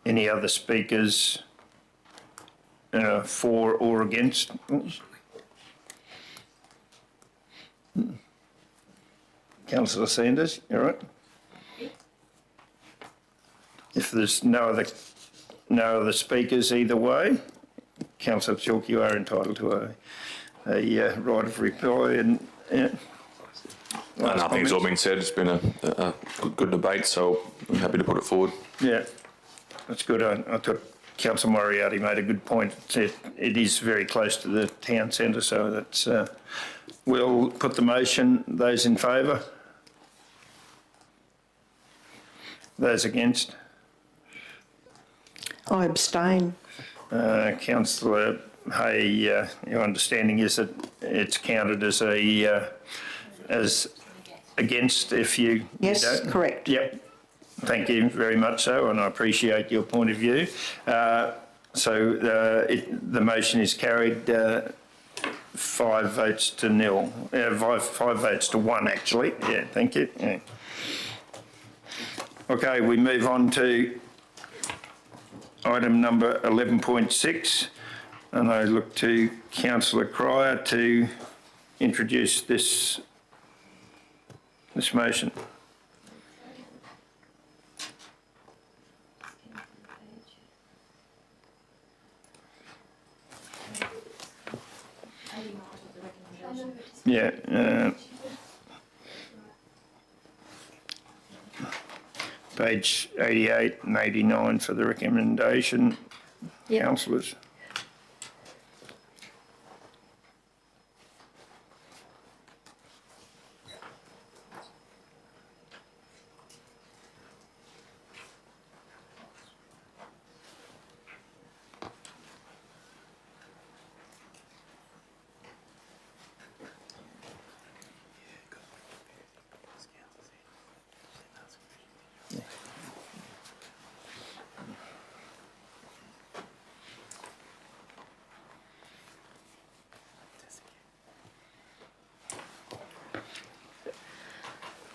Any other speakers for or against? Councillor Sanders, you all right? If there's no other speakers either way, Councillor Chalk, you are entitled to a right of reply. And Nothing's all been said. It's been a good debate, so I'm happy to put it forward. Yeah, that's good. I thought Councillor Moriarty made a good point. It is very close to the town centre, so that's. We'll put the motion. Those in favour? Those against? I abstain. Councillor Hay, your understanding is that it's counted as as against if you Yes, don't? correct. Yep. Thank you very much so, and I appreciate your point of view. The motion is carried 5 votes to nil. 5 votes to 1, actually. Yeah, thank you. Yeah. Okay, we move on to item number 11.6, and I look to Councillor Cryer to introduce this motion. Yeah. Page 88 and 89 for the recommendation, Yep. councillors.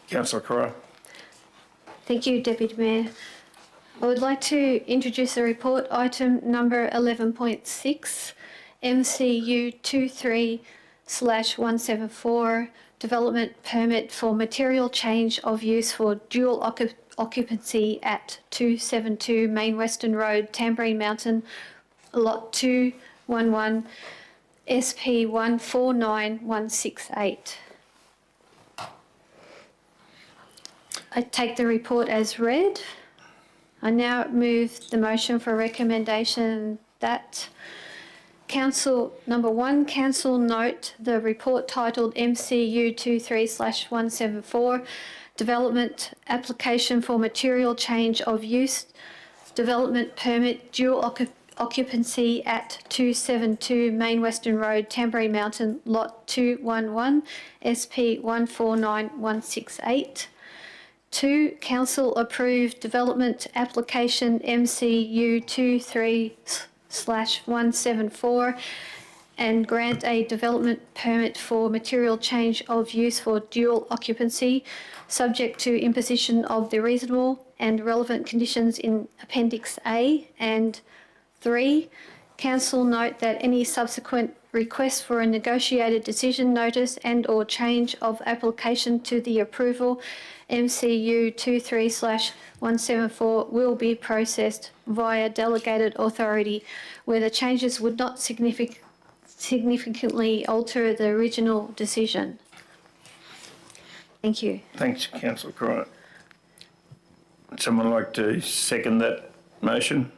Councillor Cryer. Thank you, Deputy Mayor. I would like to introduce a report, item number 11.6, MCU 23/174, development permit for material change of use for dual occupancy at 272 Main Western Road, Tamborine Mountain, Lot 211, SP 149168. I take the report as read. I now move the motion for recommendation that Council number 1, Council note the report titled MCU 23/174, development application for material change of use, development permit dual occupancy at 272 Main Western Road, Tamborine Mountain, Lot 211, SP 149168. 2, Council approved development application MCU 23/174 and grant a development permit for material change of use for dual occupancy, subject to imposition of the reasonable and relevant conditions in Appendix A. And 3, Council note that any subsequent request for a negotiated decision notice and/or change of application to the approval MCU 23/174 will be processed via delegated authority where the changes would not significantly alter the original decision. Thank you. Thanks, Councillor Cryer. Would someone like to second that motion?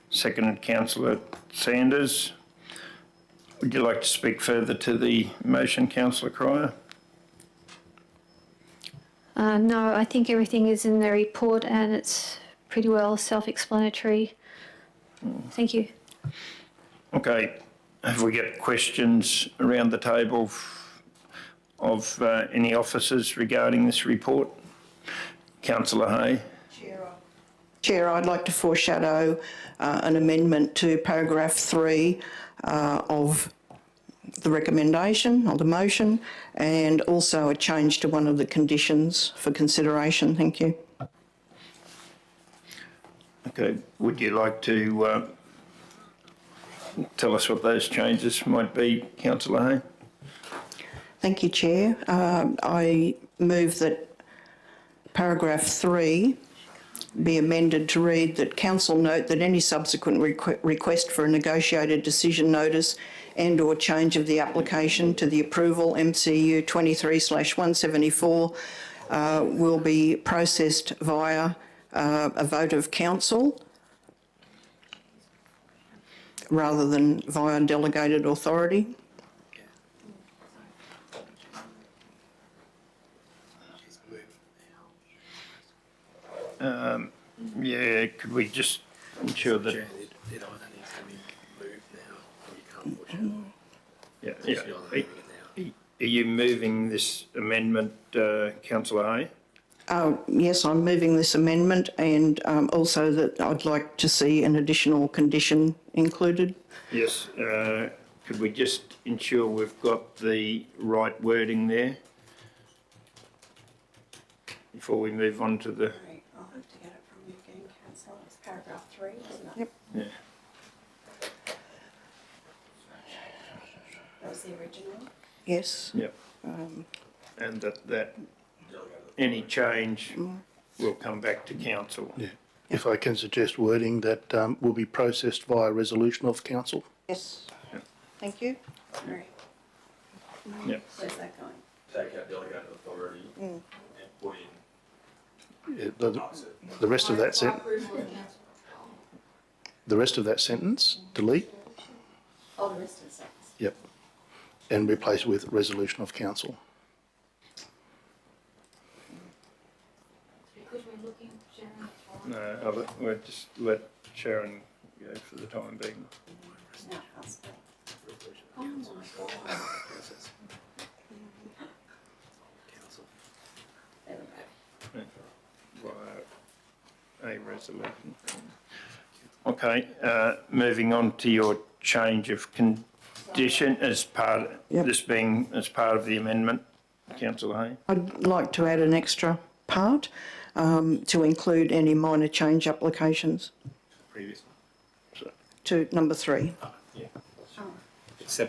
Seconded, Councillor Sanders. Would you like to speak further to the motion, Councillor Cryer? No, I think everything is in the report and it's pretty well self-explanatory. Thank you. Okay. Have we got questions around the table of any officers regarding this report? Councillor Hay. Chair, I'd like to foreshadow an amendment to paragraph 3 of the recommendation or the motion, and also a change to one of the conditions for consideration. Thank you. Okay. Would you like to tell us what those changes might be, Councillor Hay? Thank you, Chair. I move that paragraph 3 be amended to read that Council note that any subsequent request for a negotiated decision notice and/or change of the application to the approval MCU 23/174 will be processed via a vote of Council rather than via delegated authority. Yeah, could we just ensure that, It either needs to be moved now, or you can't push it. yeah, So you're either moving it now. Are you moving this amendment, councillor Hay? Yes, I'm moving this amendment, and also that I'd like to see an additional condition included. Yes, could we just ensure we've got the right wording there before we move on to the, Sorry, I'll have to get it from you again, councillor. It's paragraph 3, isn't it? Yep. yeah. That was the original. Yes. Yep. And that any change will come back to council. Yeah. If I can suggest wording that will be processed via resolution of council. Yes. Thank you. Sorry. Yep. Where's that going? Take out delegated authority and put in. Yeah, the rest of that the rest of that sentence, delete. Oh, the rest of the sentence. Yep. And replace with resolution of council. Because we're looking, Sharon. No, we'll just let Sharon go for the time being. Now, councillor. Oh my God. There we go. Via a resolution. Okay, moving on to your change of condition as part, Yep. this being as part of the amendment, councillor Hay? I'd like to add an extra part to include any minor change applications Previous. to number 3. Yeah. Oh, It's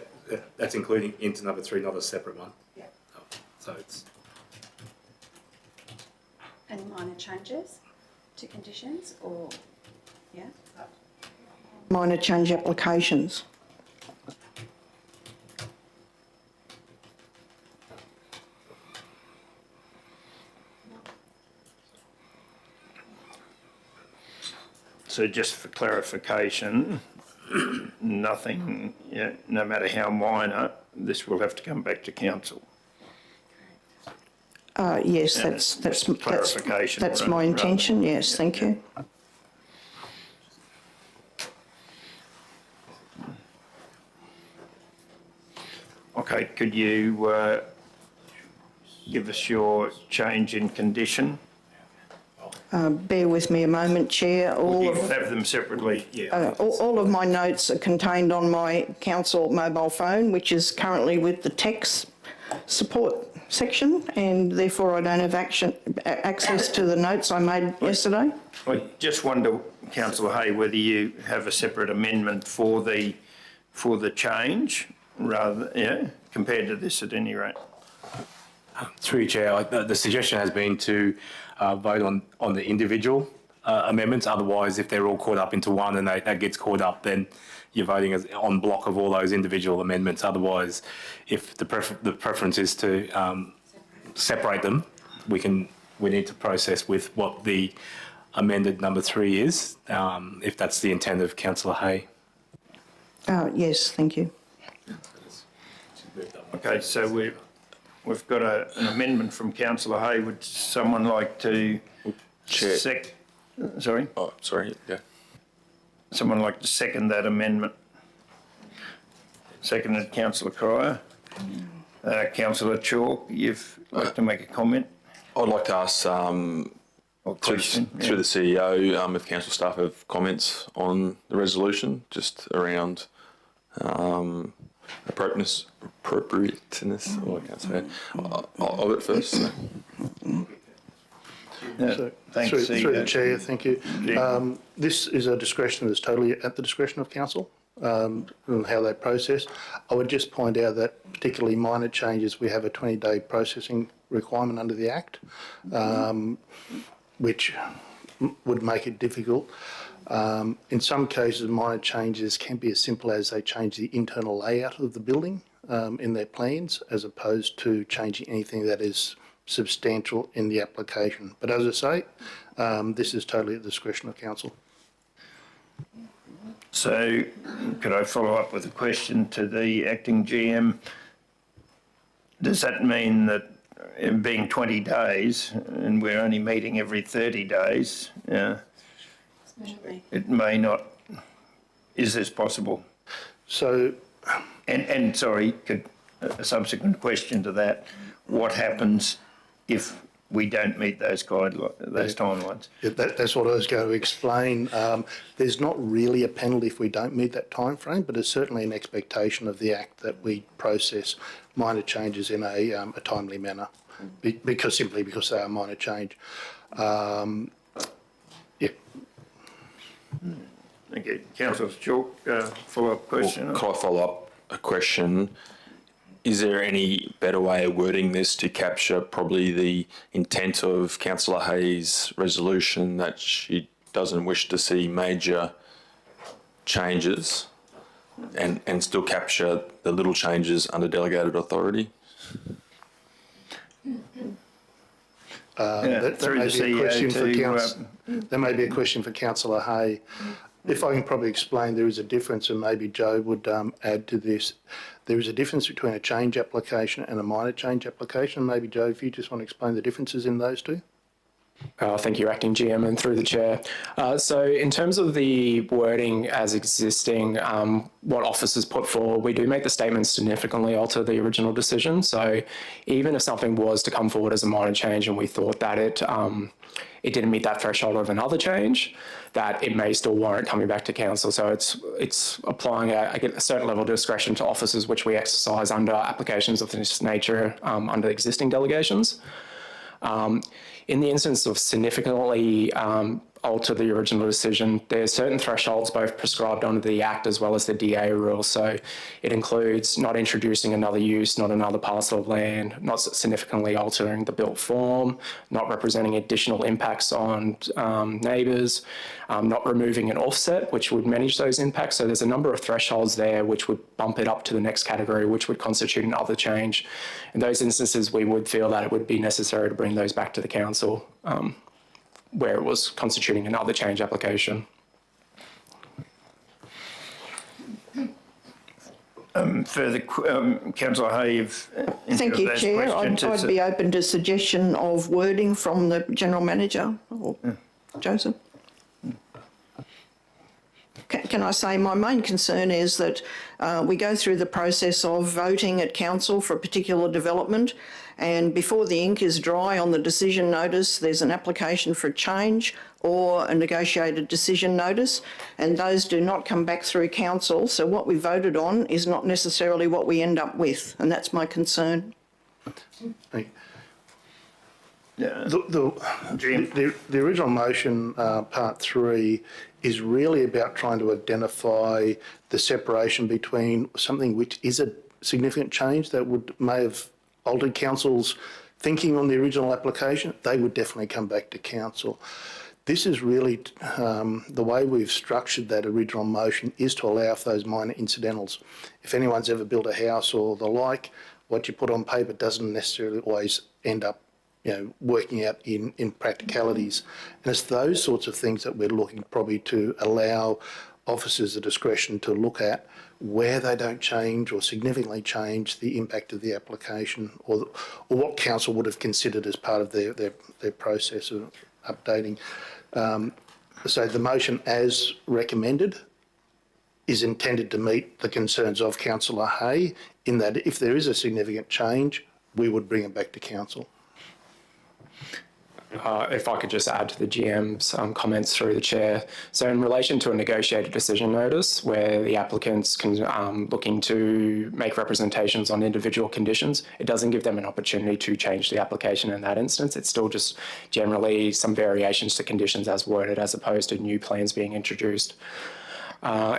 that's including into number 3, not a separate one. yeah. Oh, so it's Any minor changes to conditions or, yeah? Minor change applications. So just for clarification, nothing, yeah, no matter how minor, this will have to come back to council. Yes, Yeah, that's clarification that's rather- my intention. Yes, thank you. Okay, could you give us your change in condition? Bear with me a moment, Chair. Will you have them separately? Yeah. All of my notes are contained on my council mobile phone, which is currently with the text support section, and therefore I don't have access to the notes I made yesterday. I just wonder, councillor Hay, whether you have a separate amendment for the change rather, yeah, compared to this at any rate. through you, Chair. The suggestion has been to vote on the individual amendments. Otherwise, if they're all caught up into one and that gets caught up, then you're voting on block of all those individual amendments. Otherwise, if the preference is to separate them, we need to process with what the amended number 3 is, if that's the intent of councillor Hay. Yes, thank you. Okay, so we've got an amendment from councillor Hay. Would someone like to Chair. Sorry? Oh, sorry, yeah. Someone like to second that amendment? Seconded, councillor Cryer. Councillor Chalk, you'd like to make a comment I'd like to ask or question? through the CEO if council staff have comments on the resolution, just around appropriateness. Oh, I can't say it. Of it first. So. So, Thanks, through the CEO. chair, thank you. Yeah. This is a discretion that's totally at the discretion of council and how they process. I would just point out that particularly minor changes, we have a 20-day processing requirement under the Act, which would make it difficult. In some cases, minor changes can be as simple as they change the internal layout of the building in their plans, as opposed to changing anything that is substantial in the application. But as I say, this is totally at the discretion of council. So could I follow up with a question to the acting GM? Does that mean that being 20 days, and we're only meeting every 30 days, it may not. Is this possible? So, And sorry, a subsequent question to that: what happens if we don't meet those timelines? that's what I was going to explain. There's not really a penalty if we don't meet that time frame, but there's certainly an expectation of the Act that we process minor changes in a timely manner, because they are minor change. Thank you. Councillor Chalk, follow-up question? Well, could I follow up a question? Is there any better way of wording this to capture probably the intent of Councillor Hayes' resolution that she doesn't wish to see major changes and still capture the little changes under delegated authority? That may be a question for Councillor Hay. If I can probably explain, there is a difference, and maybe Joe would add to this. There is a difference between a change application and a minor change application. Maybe Joe, if you just want to explain the differences in those two. Thank you, Acting GM, and through the Chair. So in terms of the wording as existing, what officers put forward, we do make the statement significantly alter the original decision. So even if something was to come forward as a minor change and we thought that it didn't meet that threshold of another change, that it may still warrant coming back to council. So it's applying a certain level of discretion to officers, which we exercise under applications of this nature under existing delegations. In the instance of significantly alter the original decision, there are certain thresholds both prescribed under the Act as well as the DA rule. So it includes not introducing another use, not another parcel of land, not significantly altering the built form, not representing additional impacts on neighbours, not removing an offset, which would manage those impacts. So there's a number of thresholds there which would bump it up to the next category, which would constitute another change. In those instances, we would feel that it would be necessary to bring those back to the council where it was constituting another change application. Further, Councillor Hay, Thank you, Chair. I'd be open to suggestion of wording from the General Manager or Joseph. Can I say my main concern is that we go through the process of voting at council for a particular development, and before the ink is dry on the decision notice, there's an application for a change or a negotiated decision notice, and those do not come back through council. So what we voted on is not necessarily what we end up with, and that's my concern. The original motion, part 3, is really about trying to identify the separation between something which is a significant change that may have altered council's thinking on the original application. They would definitely come back to council. This is really the way we've structured that original motion is to allow for those minor incidentals. If anyone's ever built a house or the like, what you put on paper doesn't necessarily always end up working out in practicalities. And it's those sorts of things that we're looking probably to allow officers the discretion to look at where they don't change or significantly change the impact of the application or what council would have considered as part of their process of updating. So the motion as recommended is intended to meet the concerns of Councillor Hay in that if there is a significant change, we would bring it back to council. If I could just add to the GM's comments through the Chair. So in relation to a negotiated decision notice where the applicants can looking to make representations on individual conditions, it doesn't give them an opportunity to change the application in that instance. It's still just generally some variations to conditions as worded as opposed to new plans being introduced.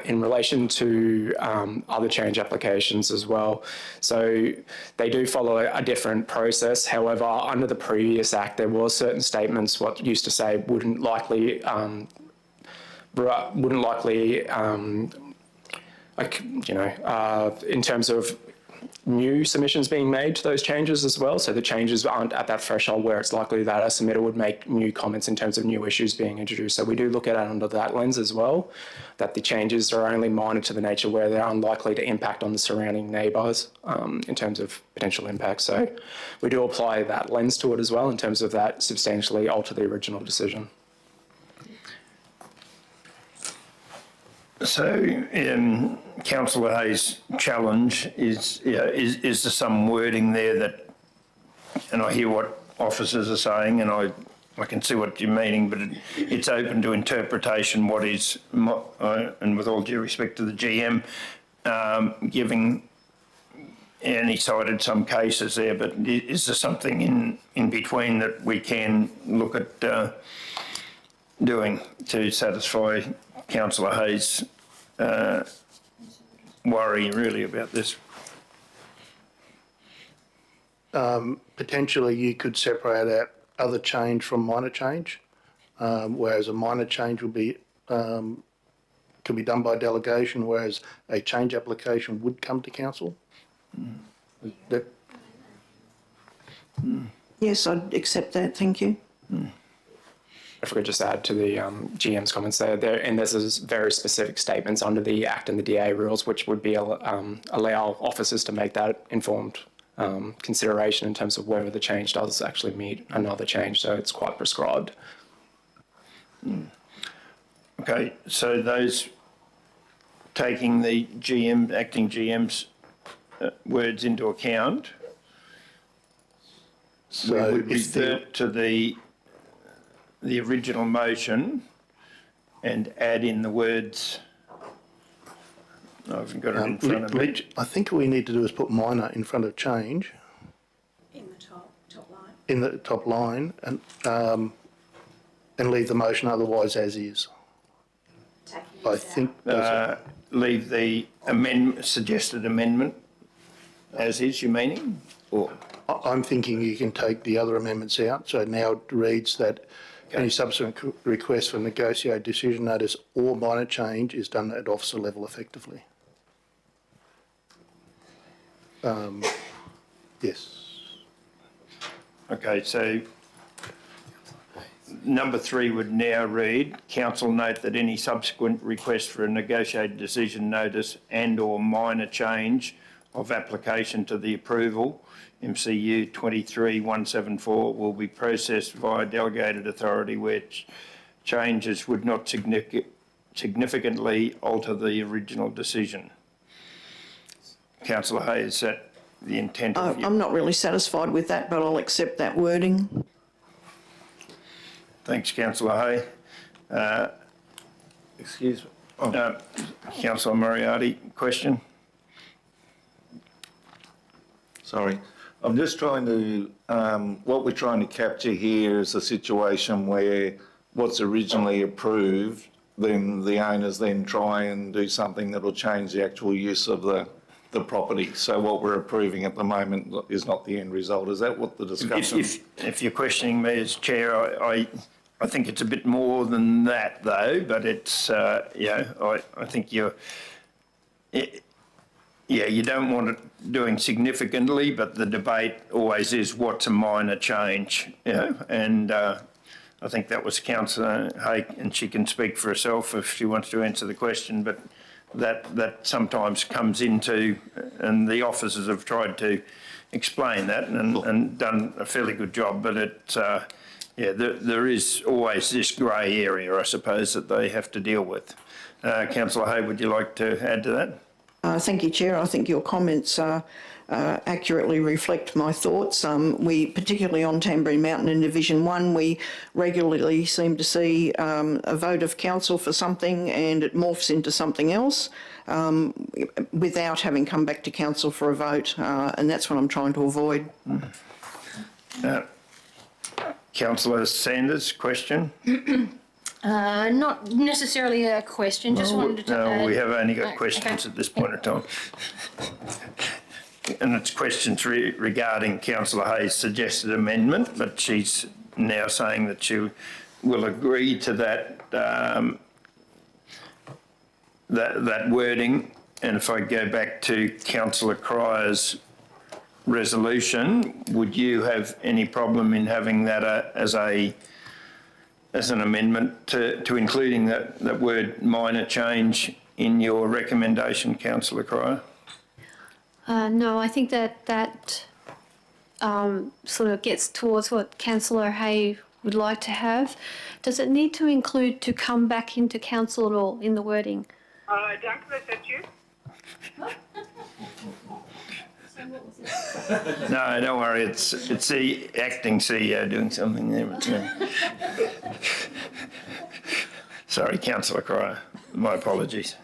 In relation to other change applications as well. So they do follow a different process. However, under the previous Act, there was certain statements what used to say wouldn't likely in terms of new submissions being made to those changes as well. So the changes aren't at that threshold where it's likely that a submitter would make new comments in terms of new issues being introduced. So we do look at it under that lens as well, that the changes are only minor to the nature where they're unlikely to impact on the surrounding neighbours in terms of potential impact. So we do apply that lens to it as well in terms of that substantially alter the original decision. So, Councillor Hayes' challenge is there some wording there that, and I hear what officers are saying, and I can see what you're meaning, but it's open to interpretation what is, and with all due respect to the GM, giving, and he cited some cases there, but is there something in between that we can look at doing to satisfy Councillor Hayes' worry really about this? Potentially you could separate out other change from minor change, whereas a minor change would be could be done by delegation, whereas a change application would come to council. Yes, I'd accept that, thank you. If we could just add to the GM's comments there, and there's very specific statements under the Act and the DA rules which would be allow officers to make that informed consideration in terms of whether the change does actually meet another change, so it's quite prescribed. Okay, so those taking the acting GM's words into account, So we would revert to the original motion and add in the words. I haven't got it in front of me. I think all we need to do is put minor in front of change In the top line. in the top line and leave the motion otherwise as is. Taking I this think Leave the suggested amendment as is, you meaning? Or I'm thinking you can take the other amendments out. So now it reads that any subsequent request for negotiated decision notice or minor change is done at officer level effectively. Yes. okay, so number 3 would now read, Council note that any subsequent request for a negotiated decision notice and or minor change of application to the approval, MCU 23174, will be processed via delegated authority where changes would not significantly alter the original decision. Councillor Hay, is that the intent of I'm not really satisfied with that, but I'll accept that wording. Thanks, Councillor Hay. Excuse me. Councillor Moriarty, question? Sorry. I'm just trying to, what we're trying to capture here is a situation where what's originally approved, then the owners then try and do something that will change the actual use of the property. So what we're approving at the moment is not the end result. Is that what the discussion? If you're questioning me as chair, I think it's a bit more than that though, but it's, I think you don't want it doing significantly, but the debate always is what's a minor change, and I think that was Councillor Hay, and she can speak for herself if she wants to answer the question, but that sometimes comes into, and the officers have tried to explain that and done a fairly good job, but it, there is always this grey area, I suppose, that they have to deal with. Councillor Hay, would you like to add to that? Thank you, Chair. I think your comments accurately reflect my thoughts. We, particularly on Tamborine Mountain in Division 1, we regularly seem to see a vote of council for something and it morphs into something else without having come back to council for a vote, and that's what I'm trying to avoid. Councillor Sanders, question? Not necessarily a question, just wanted to No, we add- have only got Okay. questions at this point in time. And it's questions regarding Councillor Hayes' suggested amendment, but she's now saying that she will agree to that wording. And if I go back to Councillor Cryer's resolution, would you have any problem in having that as an amendment to including that word minor change in your recommendation, Councillor Cryer? No, I think that sort of gets towards what Councillor Hay would like to have. Does it need to include to come back into council at all in the wording? Danke, was that you? No, don't worry. It's the acting CEO doing something there. But, sorry, Councillor Cryer. My apologies.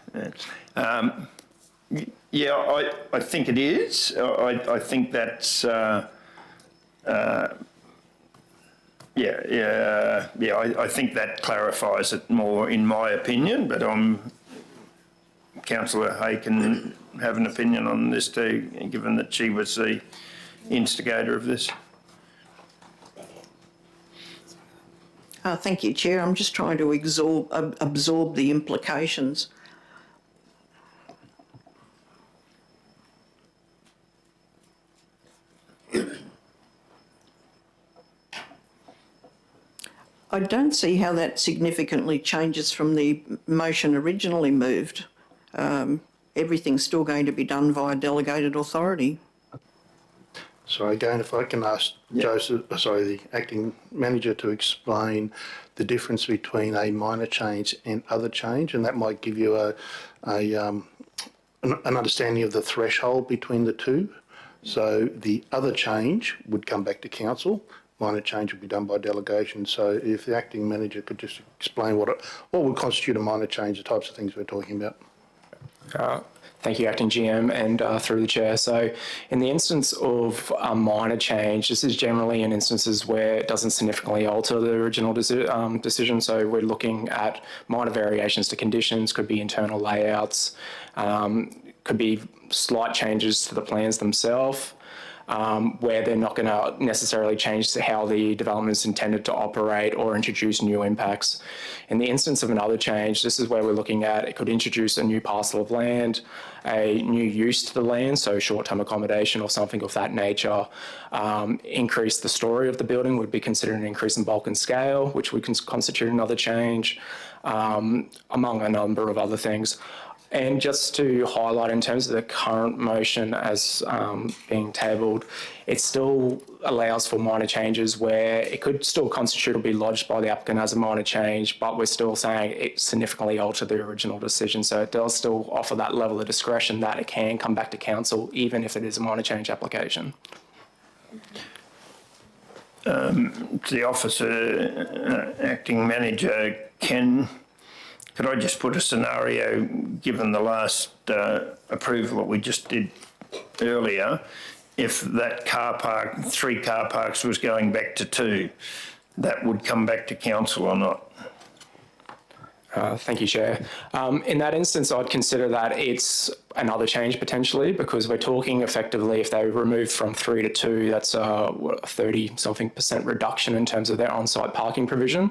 Yeah, I think it is. I think that's. I think that clarifies it more, in my opinion. But Councillor Hay can have an opinion on this too, given that she was the instigator of this. Thank you, Chair. I'm just trying to absorb the implications. I don't see how that significantly changes from the motion originally moved. Everything's still going to be done via delegated authority. So again, if I can ask the acting manager to explain the difference between a minor change and other change, and that might give you an understanding of the threshold between the two. So the other change would come back to council. Minor change would be done by delegation. So if the acting manager could just explain what would constitute a minor change, the types of things we're talking about. Thank you, Acting GM, and through the Chair. So in the instance of a minor change, this is generally in instances where it doesn't significantly alter the original decision. So we're looking at minor variations to conditions, could be internal layouts, could be slight changes to the plans themselves, where they're not going to necessarily change how the development's intended to operate or introduce new impacts. In the instance of another change, this is where we're looking at it could introduce a new parcel of land, a new use to the land, so short-term accommodation or something of that nature. Increase the story of the building would be considered an increase in bulk and scale, which would constitute another change, among a number of other things. And just to highlight in terms of the current motion as being tabled, it still allows for minor changes where it could still constitute or be lodged by the applicant as a minor change, but we're still saying it significantly altered the original decision. So it does still offer that level of discretion that it can come back to council even if it is a minor change application. The officer, acting manager, could I just put a scenario, given the last approval that we just did earlier, if that car park, 3 car parks was going back to 2, that would come back to council or not? Thank you, Chair. In that instance, I'd consider that it's another change potentially, because we're talking effectively if they removed from 3 to 2, that's a 30-something% reduction in terms of their on-site parking provision.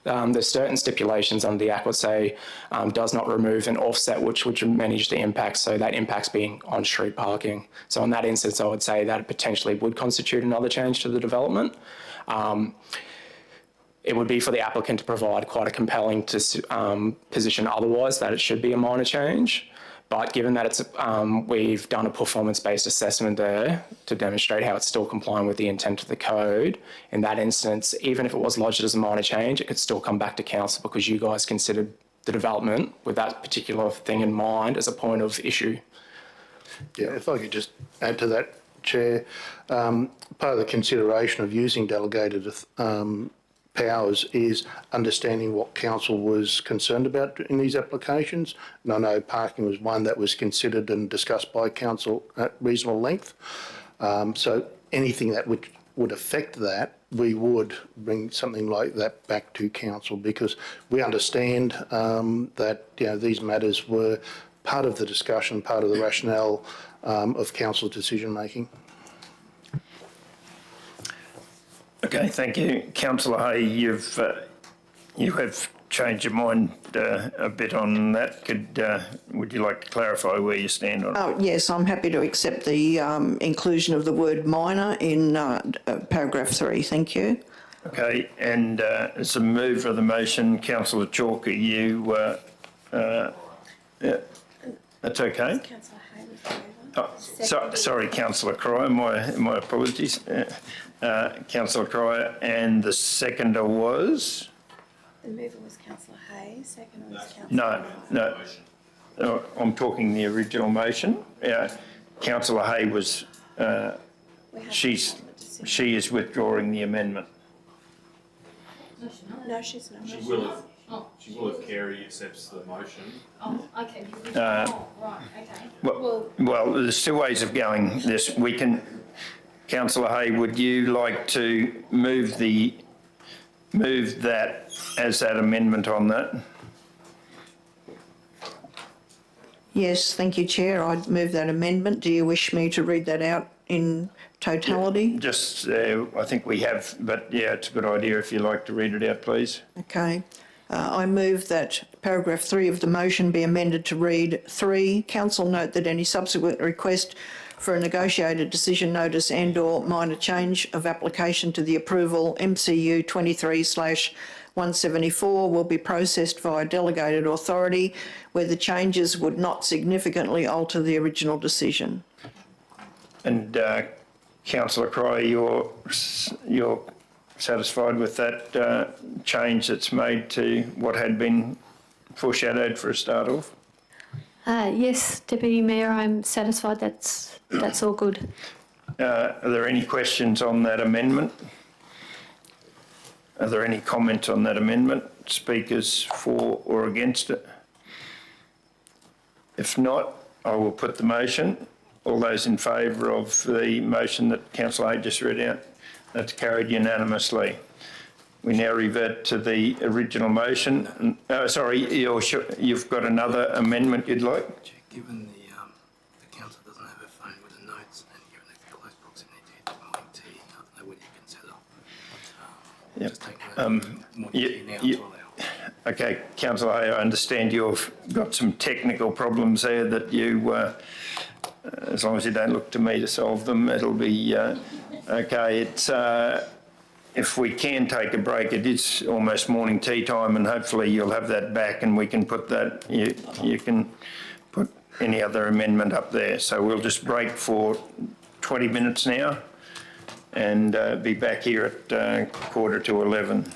There's certain stipulations under the Act that say does not remove an offset which would manage the impact, so that impact's being on-street parking. So in that instance, I would say that it potentially would constitute another change to the development. It would be for the applicant to provide quite a compelling position otherwise that it should be a minor change. But given that it's we've done a performance-based assessment there to demonstrate how it's still complying with the intent of the code, in that instance, even if it was lodged as a minor change, it could still come back to council because you guys considered the development with that particular thing in mind as a point of issue. Yeah, if I could just add to that, Chair, part of the consideration of using delegated powers is understanding what council was concerned about in these applications. And I know parking was one that was considered and discussed by council at reasonable length. So anything that would affect that, we would bring something like that back to council, because we understand that these matters were part of the discussion, part of the rationale of council decision making. Okay, thank you. Councillor Hay, you have changed your mind a bit on that. Would you like to clarify where you stand on it? Oh, yes, I'm happy to accept the inclusion of the word minor in paragraph 3. Thank you. Okay, and as a mover of the motion, councillor Chalker, that's okay. Councillor Hay was over. Oh, sorry, councillor Cryer, my apologies. Councillor Cryer, and the seconder was? The mover was Councillor Hay, second was Councillor No. I'm talking the original motion. Councillor Hay was, she is withdrawing the amendment. No, she's not. She will if Kerry accepts the motion. Oh, okay. Right, okay. Well, there's two ways of going this. Councillor Hay, would you like to move that as that amendment on that? Yes, thank you, Chair. I'd move that amendment. Do you wish me to read that out in totality? Just, I think we have, but yeah, it's a good idea if you like to read it out, please. Okay. I move that paragraph 3 of the motion be amended to read 3. Council note that any subsequent request for a negotiated decision notice and/or minor change of application to the approval MCU 23/174 will be processed via delegated authority where the changes would not significantly alter the original decision. And councillor Cryer, you're satisfied with that change that's made to what had been foreshadowed for a start off? Yes, Deputy Mayor, I'm satisfied that's all good. Are there any questions on that amendment? Are there any comments on that amendment? Speakers for or against it? If not, I will put the motion. All those in favour of the motion that Councillor Hay just read out? That's carried unanimously. We now revert to the original motion. Sorry, you've got another amendment you'd like? Given the council doesn't have a phone with the notes and given the close proximity to morning tea, I don't know whether you consider just taking morning tea now to allow. Okay, Councillor Hay, I understand you've got some technical problems there that you, as long as you don't look to me to solve them, it'll be okay. It's if we can take a break, it is almost morning tea time, and hopefully you'll have that back, and we can put that. You can put any other amendment up there. So we'll just break for 20 minutes now, and be back here at 11:15.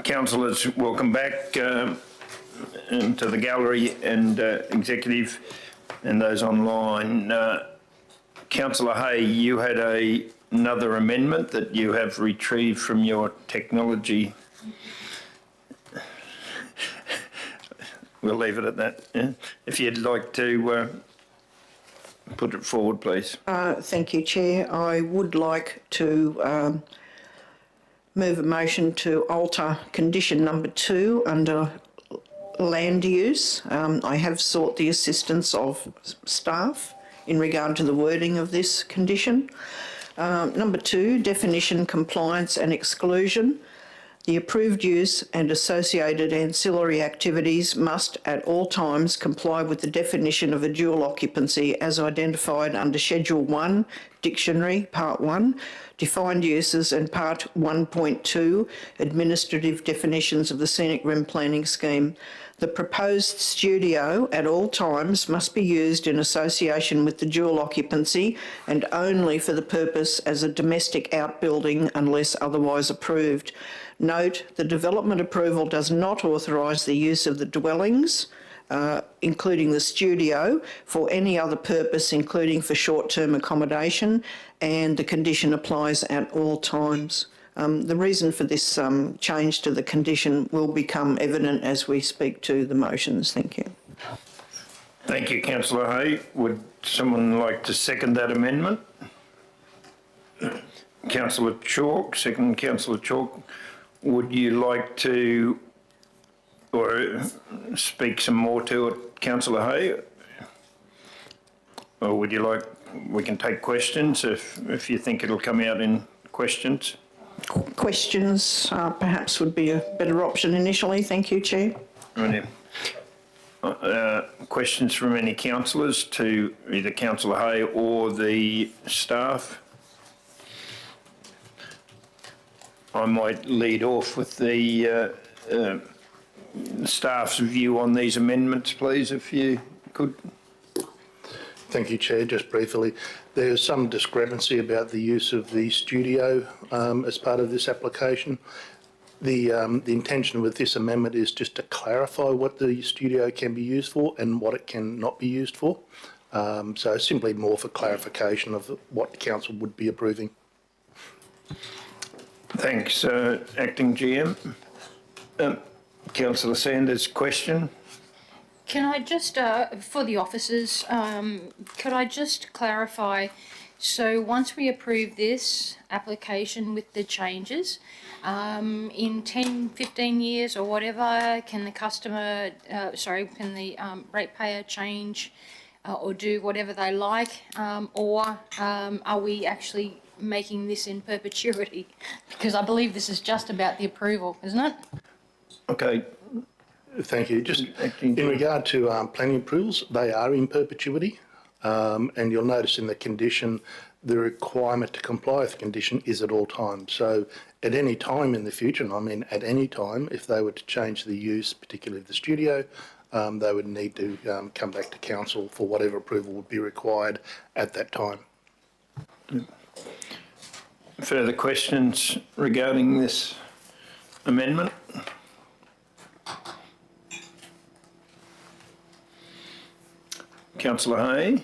Councillors, welcome back to the gallery and executive and those online. Councillor Hay, you had another amendment that you have retrieved from your technology. We'll leave it at that. Yeah? If you'd like to put it forward, please. Thank you, Chair. I would like to move a motion to alter condition number 2 under land use. I have sought the assistance of staff in regard to the wording of this condition. Number 2, definition, compliance and exclusion. The approved use and associated ancillary activities must at all times comply with the definition of a dual occupancy as identified under Schedule 1, Dictionary, Part 1, Defined Uses and Part 1.2, Administrative Definitions of the Scenic Rim Planning Scheme. The proposed studio at all times must be used in association with the dual occupancy and only for the purpose as a domestic outbuilding unless otherwise approved. Note, the development approval does not authorise the use of the dwellings, including the studio, for any other purpose, including for short-term accommodation, and the condition applies at all times. The reason for this change to the condition will become evident as we speak to the motions. Thank you. Thank you, Councillor Hay. Would someone like to second that amendment? Councillor Chalk, second Councillor Chalk. Would you like to speak some more to it, Councillor Hay? Or would you like, we can take questions if you think it'll come out in questions. Questions perhaps would be a better option initially. Thank you, Chair. Right. Questions from any councillors to either Councillor Hay or the staff? I might lead off with the staff's view on these amendments, please, if you could. Thank you, Chair. Just briefly, there's some discrepancy about the use of the studio as part of this application. The intention with this amendment is just to clarify what the studio can be used for and what it can not be used for. So simply more for clarification of what the council would be approving. Thanks, Acting GM. Councillor Sanders, question? Can I just, for the officers, could I just clarify, so once we approve this application with the changes, in 10, 15 years or whatever, can the customer, can the ratepayer change or do whatever they like, or are we actually making this in perpetuity? Because I believe this is just about the approval, isn't it? Okay. Thank you. Just in regard to planning approvals, they are in perpetuity, and you'll notice in the condition the requirement to comply with the condition is at all times. So at any time in the future, and I mean at any time, if they were to change the use, particularly of the studio, they would need to come back to council for whatever approval would be required at that time. Further questions regarding this amendment? Councillor Hay?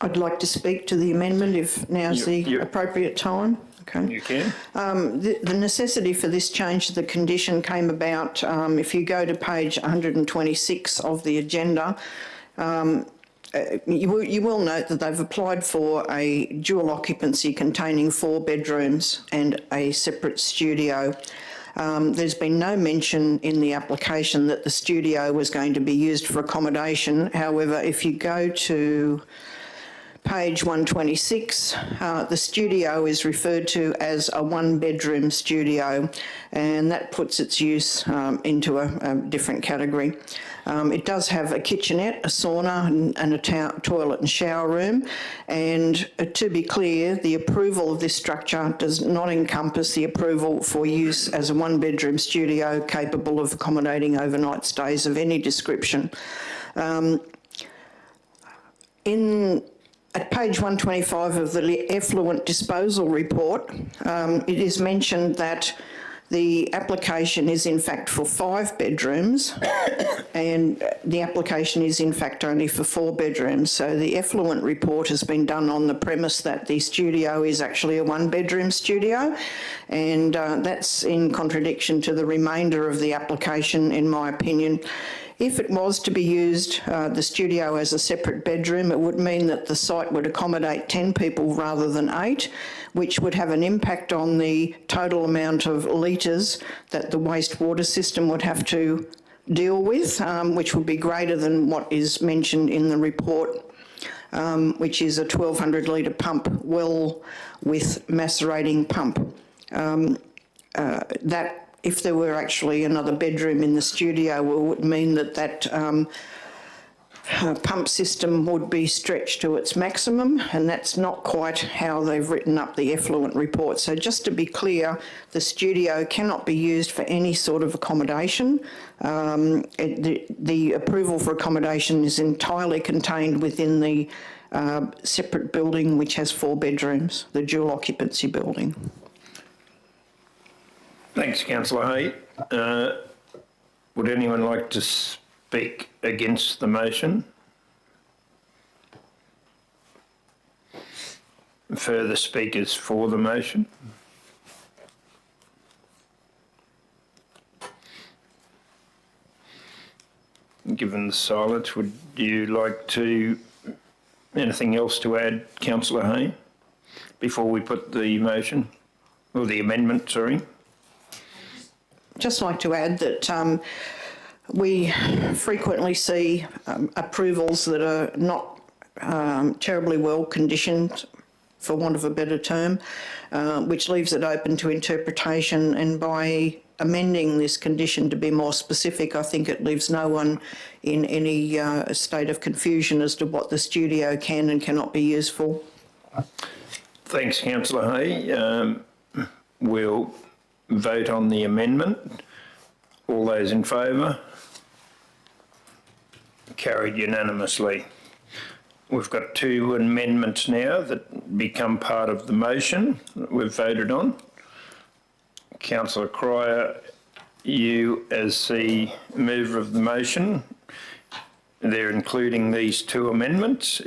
I'd like to speak to the amendment if now's the appropriate time. Okay. You can. The necessity for this change to the condition came about, if you go to page 126 of the agenda, you will note that they've applied for a dual occupancy containing 4 bedrooms and a separate studio. There's been no mention in the application that the studio was going to be used for accommodation. However, if you go to page 126, the studio is referred to as a 1-bedroom studio, and that puts its use into a different category. It does have a kitchenette, a sauna and a toilet and shower room, and to be clear, the approval of this structure does not encompass the approval for use as a 1-bedroom studio capable of accommodating overnight stays of any description. At page 125 of the effluent disposal report, it is mentioned that The application is in fact for 5 bedrooms and the application is in fact only for 4 bedrooms. So the effluent report has been done on the premise that the studio is actually a 1-bedroom studio, and that's in contradiction to the remainder of the application, in my opinion. If it was to be used, the studio as a separate bedroom, it would mean that the site would accommodate 10 people rather than 8, which would have an impact on the total amount of litres that the wastewater system would have to deal with, which would be greater than what is mentioned in the report, which is a 1,200 litre pump well with macerating pump. That, if there were actually another bedroom in the studio, would mean that pump system would be stretched to its maximum, and that's not quite how they've written up the effluent report. So just to be clear, the studio cannot be used for any sort of accommodation. The approval for accommodation is entirely contained within the separate building which has 4 bedrooms, the dual occupancy building. Thanks, Councillor Hay. Would anyone like to speak against the motion? Further speakers for the motion? Given the silence, would you like anything else to add, Councillor Hay, before we put the motion, or the amendment, sorry? Just like to add that we frequently see approvals that are not terribly well conditioned, for want of a better term, which leaves it open to interpretation, and by amending this condition to be more specific, I think it leaves no one in any state of confusion as to what the studio can and cannot be used for. Thanks, Councillor Hay. We'll vote on the amendment. All those in favour? Carried unanimously. We've got 2 amendments now that become part of the motion that we've voted on. Councillor Cryer, you as the mover of the motion, they're including these 2 amendments.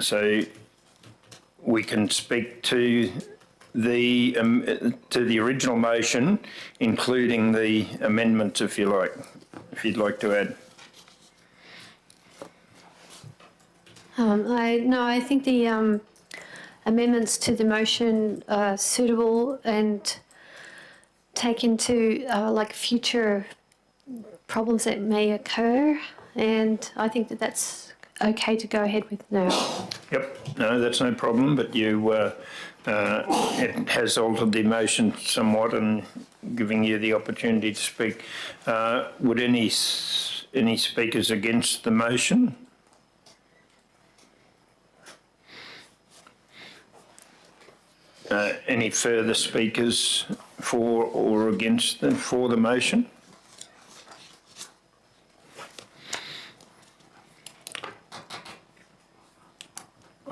So we can speak to the original motion, including the amendments, if you like, if you'd like to add. I think the amendments to the motion are suitable and take into like future problems that may occur, and I think that that's okay to go ahead with now. Yep, no, that's no problem, but it has altered the motion somewhat and giving you the opportunity to speak. Would any speakers against the motion? Any further speakers for or against for the motion?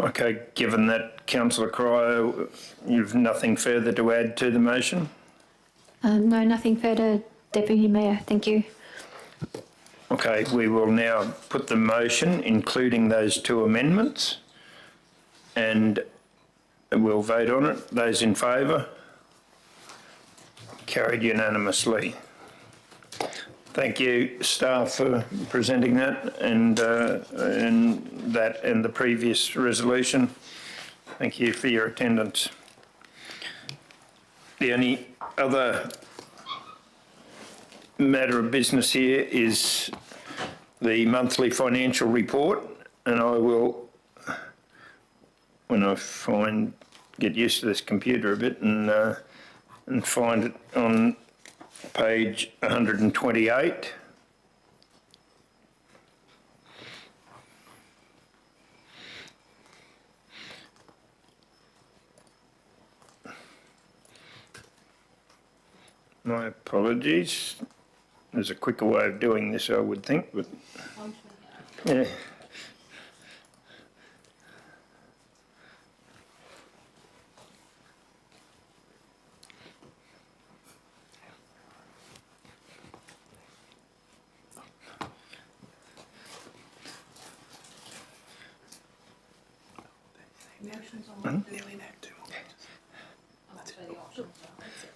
Okay, given that, Councillor Cryer, you've nothing further to add to the motion? No, nothing further, Deputy Mayor. Thank you. Okay, we will now put the motion, including those 2 amendments, and we'll vote on it. Those in favour? Carried unanimously. Thank you, staff, for presenting that and the previous resolution. Thank you for your attendance. The only other matter of business here is the monthly financial report, and I will, when I get used to this computer a bit and find it on page 128. My apologies. There's a quicker way of doing this, I would think, but yeah.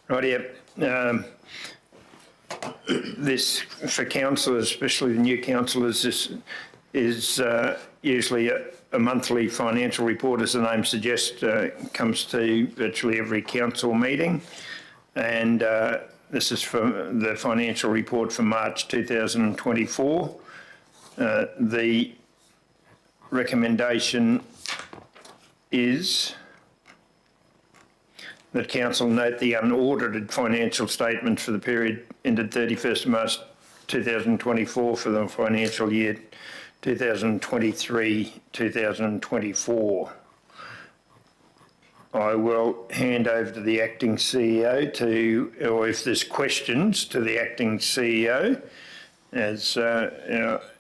Right, yeah. This, for councillors, especially the new councillors, this is usually a monthly financial report, as the name suggests, comes to virtually every council meeting. And this is for the financial report for March 2024. The recommendation is that council note the unaudited financial statements for the period ended 31st of March 2024 for the financial year 2023-2024. I will hand over to the acting CEO or if there's questions, to the acting CEO as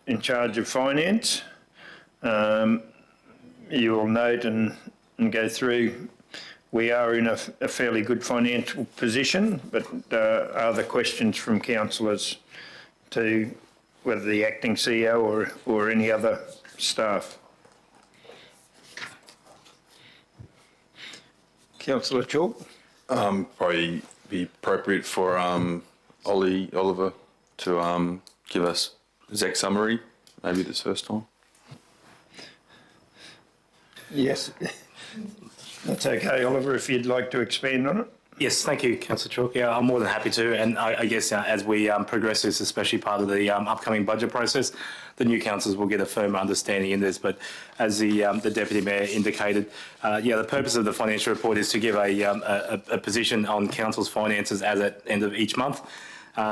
in charge of finance. You will note and go through. We are in a fairly good financial position, but are there questions from councillors to whether the acting CEO or any other staff? Councillor Chalk? Probably be appropriate for Oliver to give us exec summary, maybe this first time. Yes. That's okay, Oliver, if you'd like to expand on it. Yes, thank you, Councillor Chalk. Yeah, I'm more than happy to. And I guess as we progress this, especially part of the upcoming budget process, the new councillors will get a firm understanding in this. But as the Deputy Mayor indicated, the purpose of the financial report is to give a position on council's finances as at end of each month.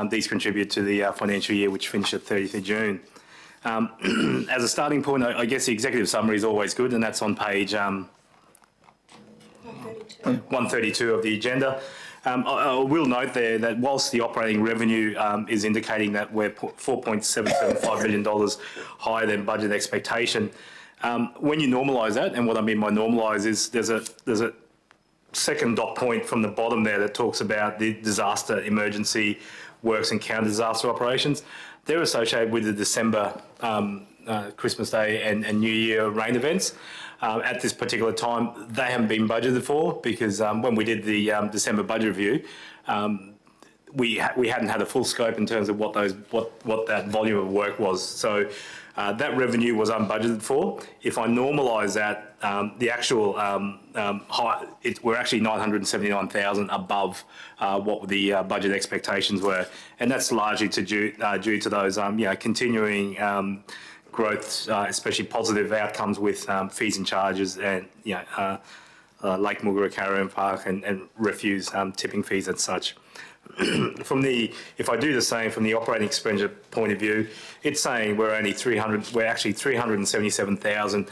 These contribute to the financial year, which finished at 30th of June. As a starting point, I guess the executive summary is always good, and that's on page 132 of the agenda. I will note there that whilst the operating revenue is indicating that we're $4.775 million higher than budget expectation, when you normalise that, and what I mean by normalise is there's a second dot point from the bottom there that talks about the disaster emergency works and counter disaster operations. They're associated with the December Christmas Day and New Year rain events. At this particular time, they haven't been budgeted for because when we did the December budget review, we hadn't had a full scope in terms of what that volume of work was. So that revenue was unbudgeted for. If I normalise that, the actual we're actually 979,000 above what the budget expectations were, and that's largely due to those continuing growth, especially positive outcomes with fees and charges, and Lake Mugara Caravan Park and refuse tipping fees and such. If I do the same from the operating expenditure point of view, it's saying we're actually 377,000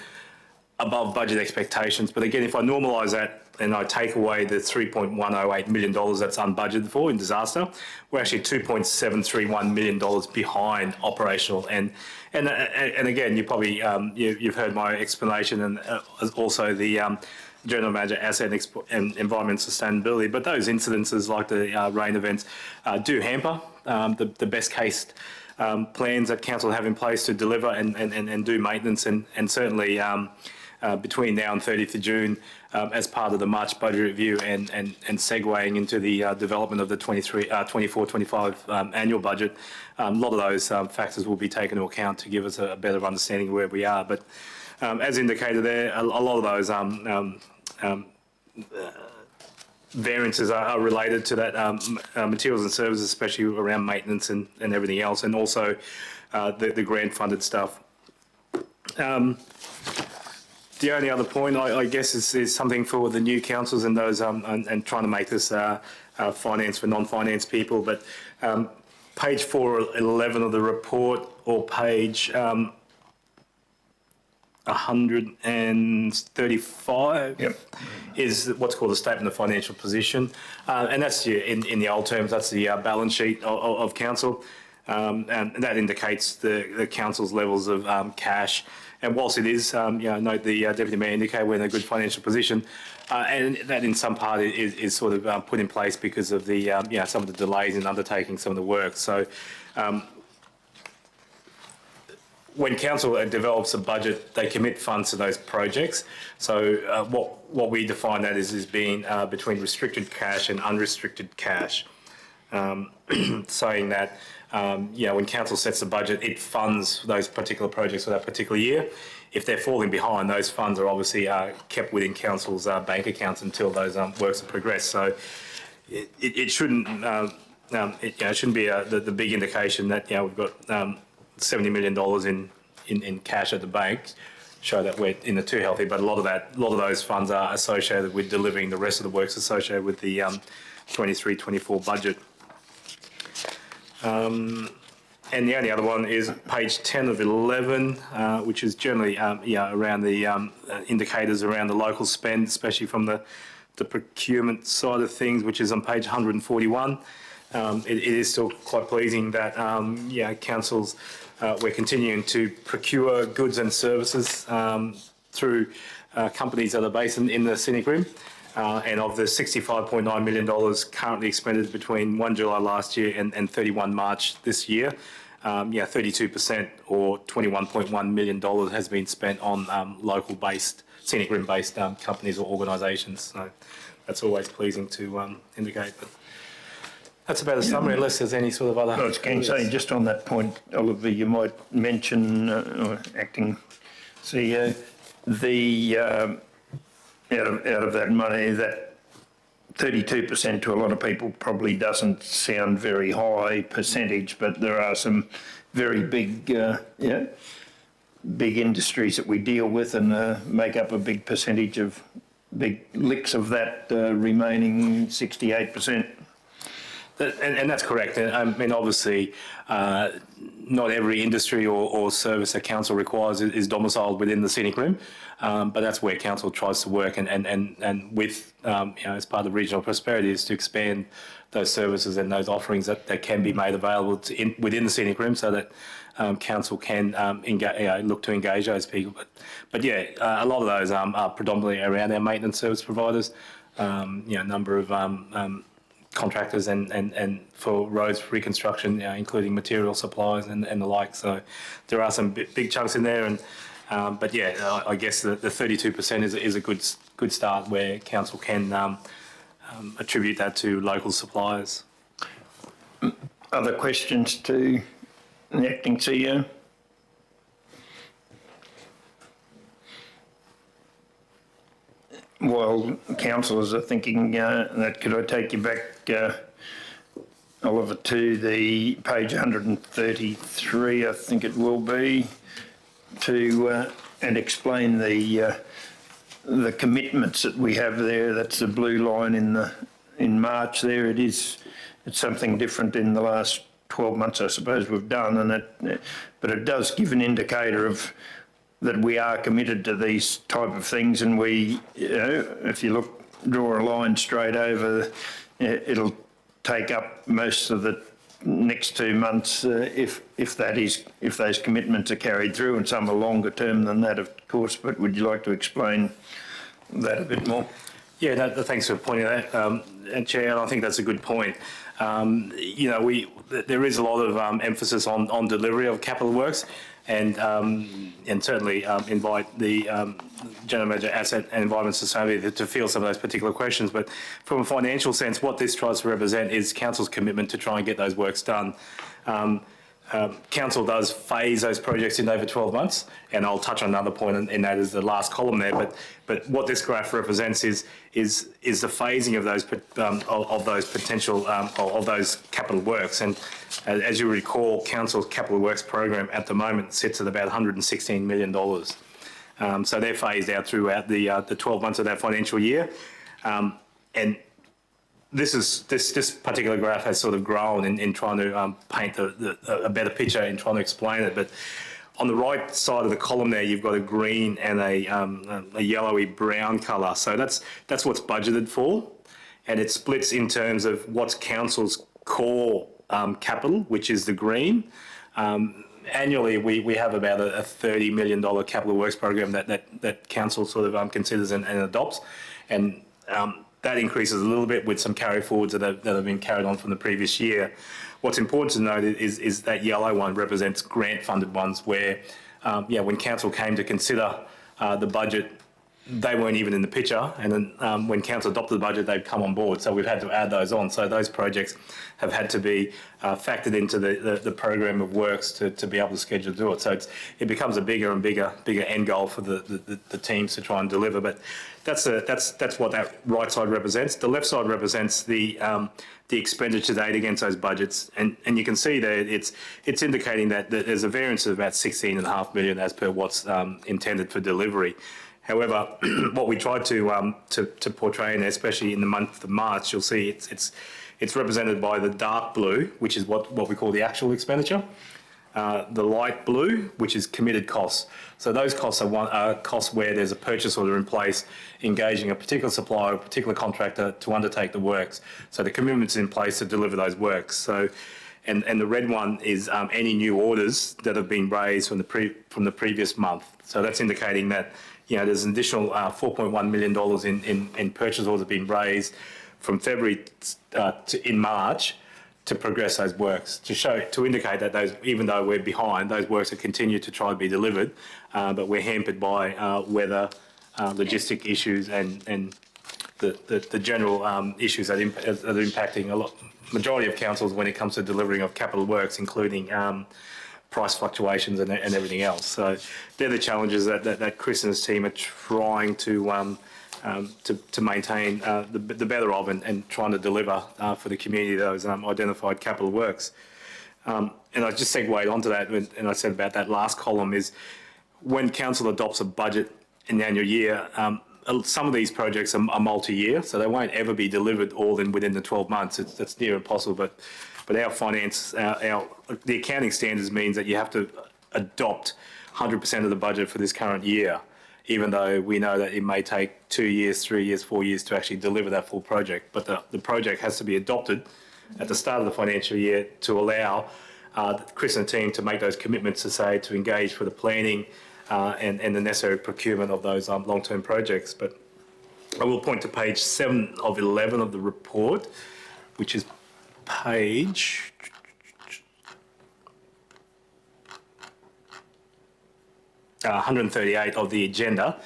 above budget expectations. But again, if I normalise that and I take away the $3.108 million that's unbudgeted for in disaster, we're actually $2.731 million behind operational. And again, you probably you've heard my explanation, and also the General Manager Asset and Environment Sustainability. But those incidences, like the rain events, do hamper the best case plans that council have in place to deliver and do maintenance, and certainly between now and 30th of June, as part of the March budget review and segueing into the development of the 24-25 annual budget, a lot of those factors will be taken into account to give us a better understanding of where we are. But as indicated there, a lot of those variances are related to that materials and services, especially around maintenance and everything else, and also the grant funded stuff. The only other point, I guess, is something for the new councils and those and trying to make this finance for non-finance people. But page 411 of the report, or page 135, is what's called a statement of financial position, and that's in the old terms, that's the balance sheet of council, and that indicates the council's levels of cash. And whilst it is, note the Deputy Mayor indicated we're in a good financial position, and that in some part is sort of put in place because of the some of the delays in undertaking some of the work. So when council develops a budget, they commit funds to those projects. So what we define that as being between restricted cash and unrestricted cash, saying that when council sets the budget, it funds those particular projects for that particular year. If they're falling behind, those funds are obviously kept within council's bank accounts until those works are progressed. So it shouldn't it shouldn't be the big indication that we've got $70 million in cash at the bank, show that we're in the too healthy. But a lot of those funds are associated with delivering the rest of the works associated with the 23-24 budget. And the only other one is page 10 of 11, which is generally around the indicators around the local spend, especially from the procurement side of things, which is on page 141. It is still quite pleasing that councils, we're continuing to procure goods and services through companies that are based in the Scenic Rim. And of the $65.9 million currently expended between 1 July last year and 31 March this year, 32% or $21.1 million has been spent on local-based, Scenic Rim-based companies or organisations. So that's always pleasing to indicate. But that's about a summary, unless there's any sort of other... I was going to say, just on that point, Oliver, you might mention, acting CEO, the out of that money, that 32% to a lot of people probably doesn't sound very high percentage, but there are some very big, big industries that we deal with and make up a big percentage of big licks of that remaining 68%. And that's correct. I mean, obviously, not every industry or service that council requires is domiciled within the Scenic Rim, but that's where council tries to work and with, as part of regional prosperity, is to expand those services and those offerings that can be made available within the Scenic Rim, so that council can look to engage those people. But a lot of those are predominantly around our maintenance service providers, a number of contractors and for roads reconstruction, including material supplies and the like. So there are some big chunks in there, and but I guess the 32% is a good start where council can attribute that to local suppliers. Other questions to the acting CEO? While councillors are thinking that, could I take you back, Oliver, to the page 133, I think it will be, to and explain the commitments that we have there. That's the blue line in March there. It's something different in the last 12 months, I suppose, we've done, and but it does give an indicator of that we are committed to these type of things, and we, if you draw a line straight over, it'll take up most of the next 2 months if those commitments are carried through, and some are longer term than that, of course. But would you like to explain that a bit more? Yeah, thanks for pointing that out, and Chair, and I think that's a good point. There is a lot of emphasis on delivery of capital works, and certainly invite the General Manager Asset and Environment Sustainability to field some of those particular questions. But from a financial sense, what this tries to represent is council's commitment to try and get those works done. Council does phase those projects in over 12 months, and I'll touch on another point in that is the last column there. But what this graph represents is the phasing of those potential of those capital works. And as you recall, council's capital works program at the moment sits at about $116 million. So they're phased out throughout the 12 months of that financial year, and this particular graph has sort of grown in trying to paint a better picture in trying to explain it. But on the right side of the column there, you've got a green and a yellowy brown colour. So that's what's budgeted for, and it splits in terms of what's council's core capital, which is the green. Annually, we have about a $30 million capital works program that council sort of considers and adopts, and that increases a little bit with some carry forwards that have been carried on from the previous year. what's important to note is that yellow one represents grant-funded ones where, when council came to consider the budget, they weren't even in the picture, and then when council adopted the budget, they've come on board. So we've had to add those on. So those projects have had to be factored into the program of works to be able to schedule to do it. So it becomes a bigger and bigger end goal for the teams to try and deliver. But that's what that right side represents. The left side represents the expenditure date against those budgets, and you can see there it's indicating that there's a variance of about 16.5 million as per what's intended for delivery. However, what we tried to portray, and especially in the month of March, you'll see it's represented by the dark blue, which is what we call the actual expenditure, the light blue, which is committed costs. So those costs are costs where there's a purchase order in place, engaging a particular supplier, a particular contractor to undertake the works. So the commitment's in place to deliver those works. So, and the red one is any new orders that have been raised from the previous month. So that's indicating that there's an additional $4.1 million in purchase orders being raised from February in March to progress those works, to indicate that those, even though we're behind, those works are continued to try to be delivered, but we're hampered by weather, logistic issues, and the general issues that are impacting majority of councils when it comes to delivering of capital works, including price fluctuations and everything else. So they're the challenges that Chris and his team are trying to maintain the better of and trying to deliver for the community those identified capital works. And I just segued onto that, and I said about that last column is when council adopts a budget in the annual year, some of these projects are multi-year, so they won't ever be delivered all within the 12 months. That's near impossible, but our finance, the accounting standards means that you have to adopt 100% of the budget for this current year, even though we know that it may take 2 years, 3 years, 4 years to actually deliver that full project. But the project has to be adopted at the start of the financial year to allow Chris and the team to make those commitments to engage for the planning and the necessary procurement of those long-term projects. But I will point to page 7 of 11 of the report, which is page 138 of the agenda.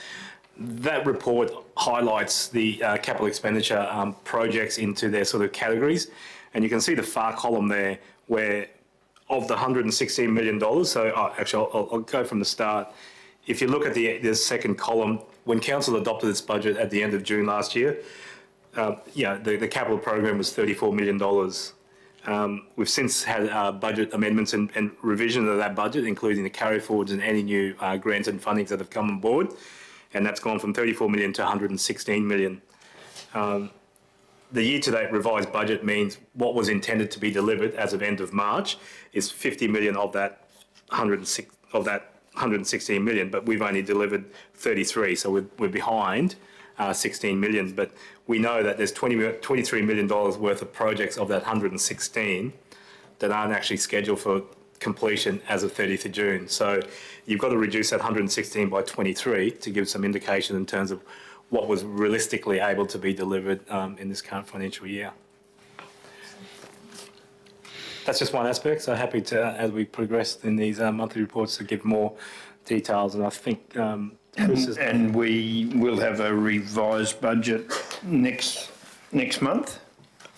That report highlights the capital expenditure projects into their sort of categories, and you can see the far column there where of the $116 million, so actually I'll go from the start. If you look at the second column, when council adopted its budget at the end of June last year, the capital program was $34 million. We've since had budget amendments and revision of that budget, including the carry forwards and any new grants and fundings that have come on board. And that's gone from 34 million to 116 million. The year-to-date revised budget means what was intended to be delivered as of end of March is 50 million of that 116 million, but we've only delivered 33, so we're behind 16 million. But we know that there's $23 million worth of projects of that 116 that aren't actually scheduled for completion as of 30th of June. So you've got to reduce that 116 by 23 to give some indication in terms of what was realistically able to be delivered in this current financial year. That's just one aspect, so happy to, as we progress in these monthly reports, to give more details. And I think Chris is... And we will have a revised budget next month?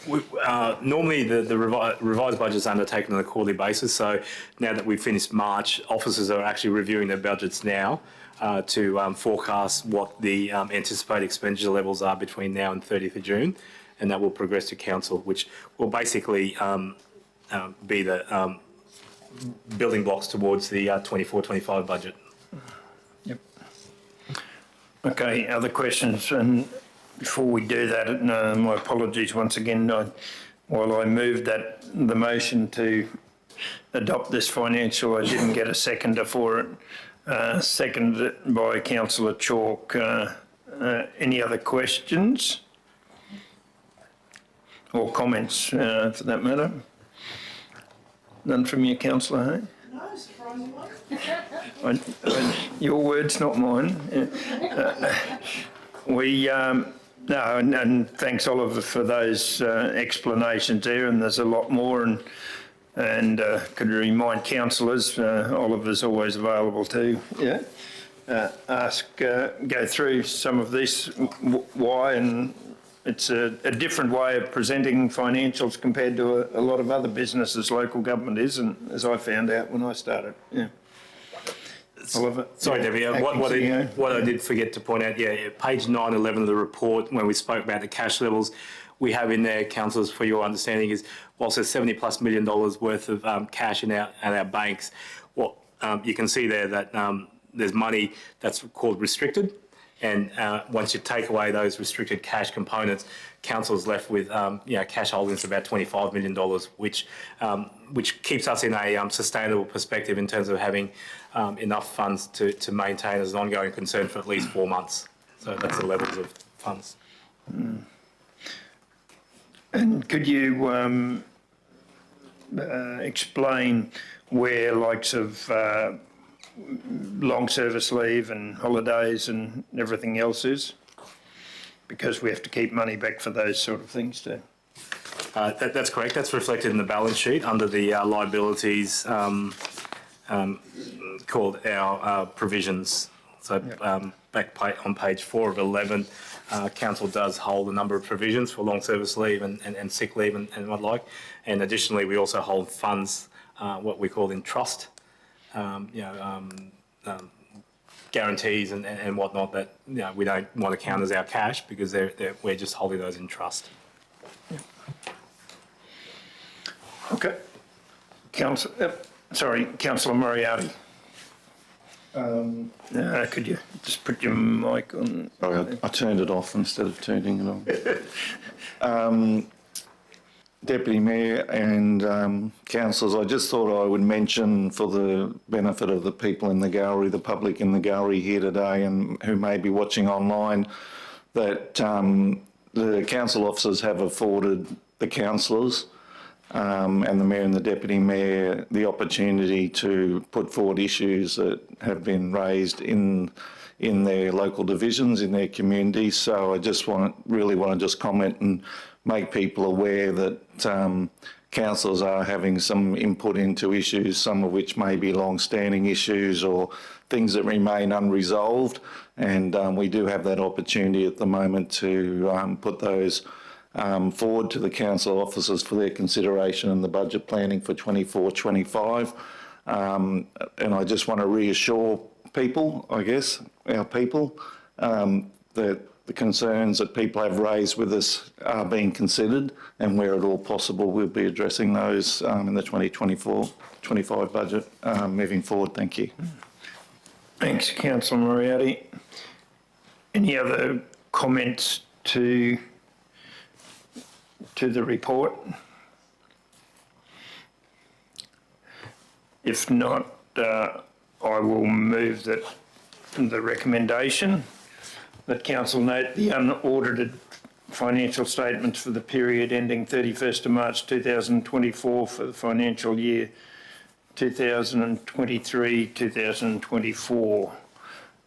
Normally the revised budget is undertaken on a quarterly basis, so now that we've finished March, officers are actually reviewing their budgets now to forecast what the anticipated expenditure levels are between now and 30th of June, and that will progress to council, which will basically be the building blocks towards the 24-25 budget. Yep. Okay, other questions? And before we do that, my apologies once again. While I moved the motion to adopt this financial, I didn't get a seconder for it. Seconded by Councillor Chalk. Any other questions or comments for that matter? None from you, Councillor Hay? No, surprisingly. Your words, not mine. And thanks, Oliver, for those explanations there, and there's a lot more, and And could remind councillors, Oliver's always available too, yeah, go through some of this, why, and it's a different way of presenting financials compared to a lot of other businesses local government is, and as I found out when I started, yeah. Oliver? Sorry, Debbie, what I did forget to point out, page 911 of the report, when we spoke about the cash levels, we have in there, councillors, for your understanding, is whilst there's $70+ million worth of cash in our banks, what you can see there that there's money that's called restricted, and once you take away those restricted cash components, council's left with cash holdings of about $25 million, which keeps us in a sustainable perspective in terms of having enough funds to maintain as an ongoing concern for at least 4 months. So that's the levels of funds. Mm. And could you explain where likes of long service leave and holidays and everything else is? Because we have to keep money back for those sort of things too. That's correct. That's reflected in the balance sheet under the liabilities called our provisions. So back on page 4 of 11, council does hold a number of provisions for long service leave and sick leave and what like. And additionally, we also hold funds, what we call in trust, guarantees and whatnot that we don't want to count as our cash because we're just holding those in trust. Yeah. Okay. Councillor Moriarty. Could you just put your mic on? Sorry, I turned it off instead of turning it on. Deputy Mayor and councillors, I just thought I would mention for the benefit of the people in the gallery, the public in the gallery here today and who may be watching online, that the council officers have afforded the councillors and the Mayor and the Deputy Mayor the opportunity to put forward issues that have been raised in their local divisions, in their communities. So I just really want to just comment and make people aware that councillors are having some input into issues, some of which may be long-standing issues or things that remain unresolved. And we do have that opportunity at the moment to put those forward to the council officers for their consideration in the budget planning for 24-25. And I just want to reassure people, I guess, our people, that the concerns that people have raised with us are being considered, and where at all possible we'll be addressing those in the 2024-25 budget moving forward. Thank you. Thanks, Councillor Moriarty. Any other comments to the report? If not, I will move that the recommendation that council note the unaudited financial statements for the period ending 31st of March 2024 for the financial year 2023-2024.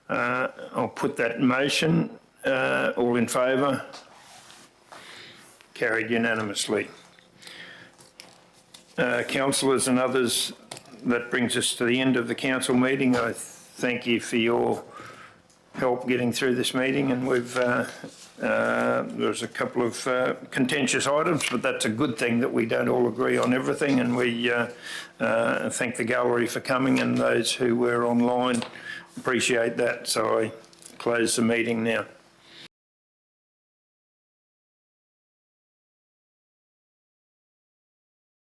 I'll put that in motion. All in favour? Carried unanimously. Councillors and others, that brings us to the end of the council meeting. I thank you for your help getting through this meeting, and there's a couple of contentious items, but that's a good thing that we don't all agree on everything, and we thank the gallery for coming and those who were online. Appreciate that. So I close the meeting now.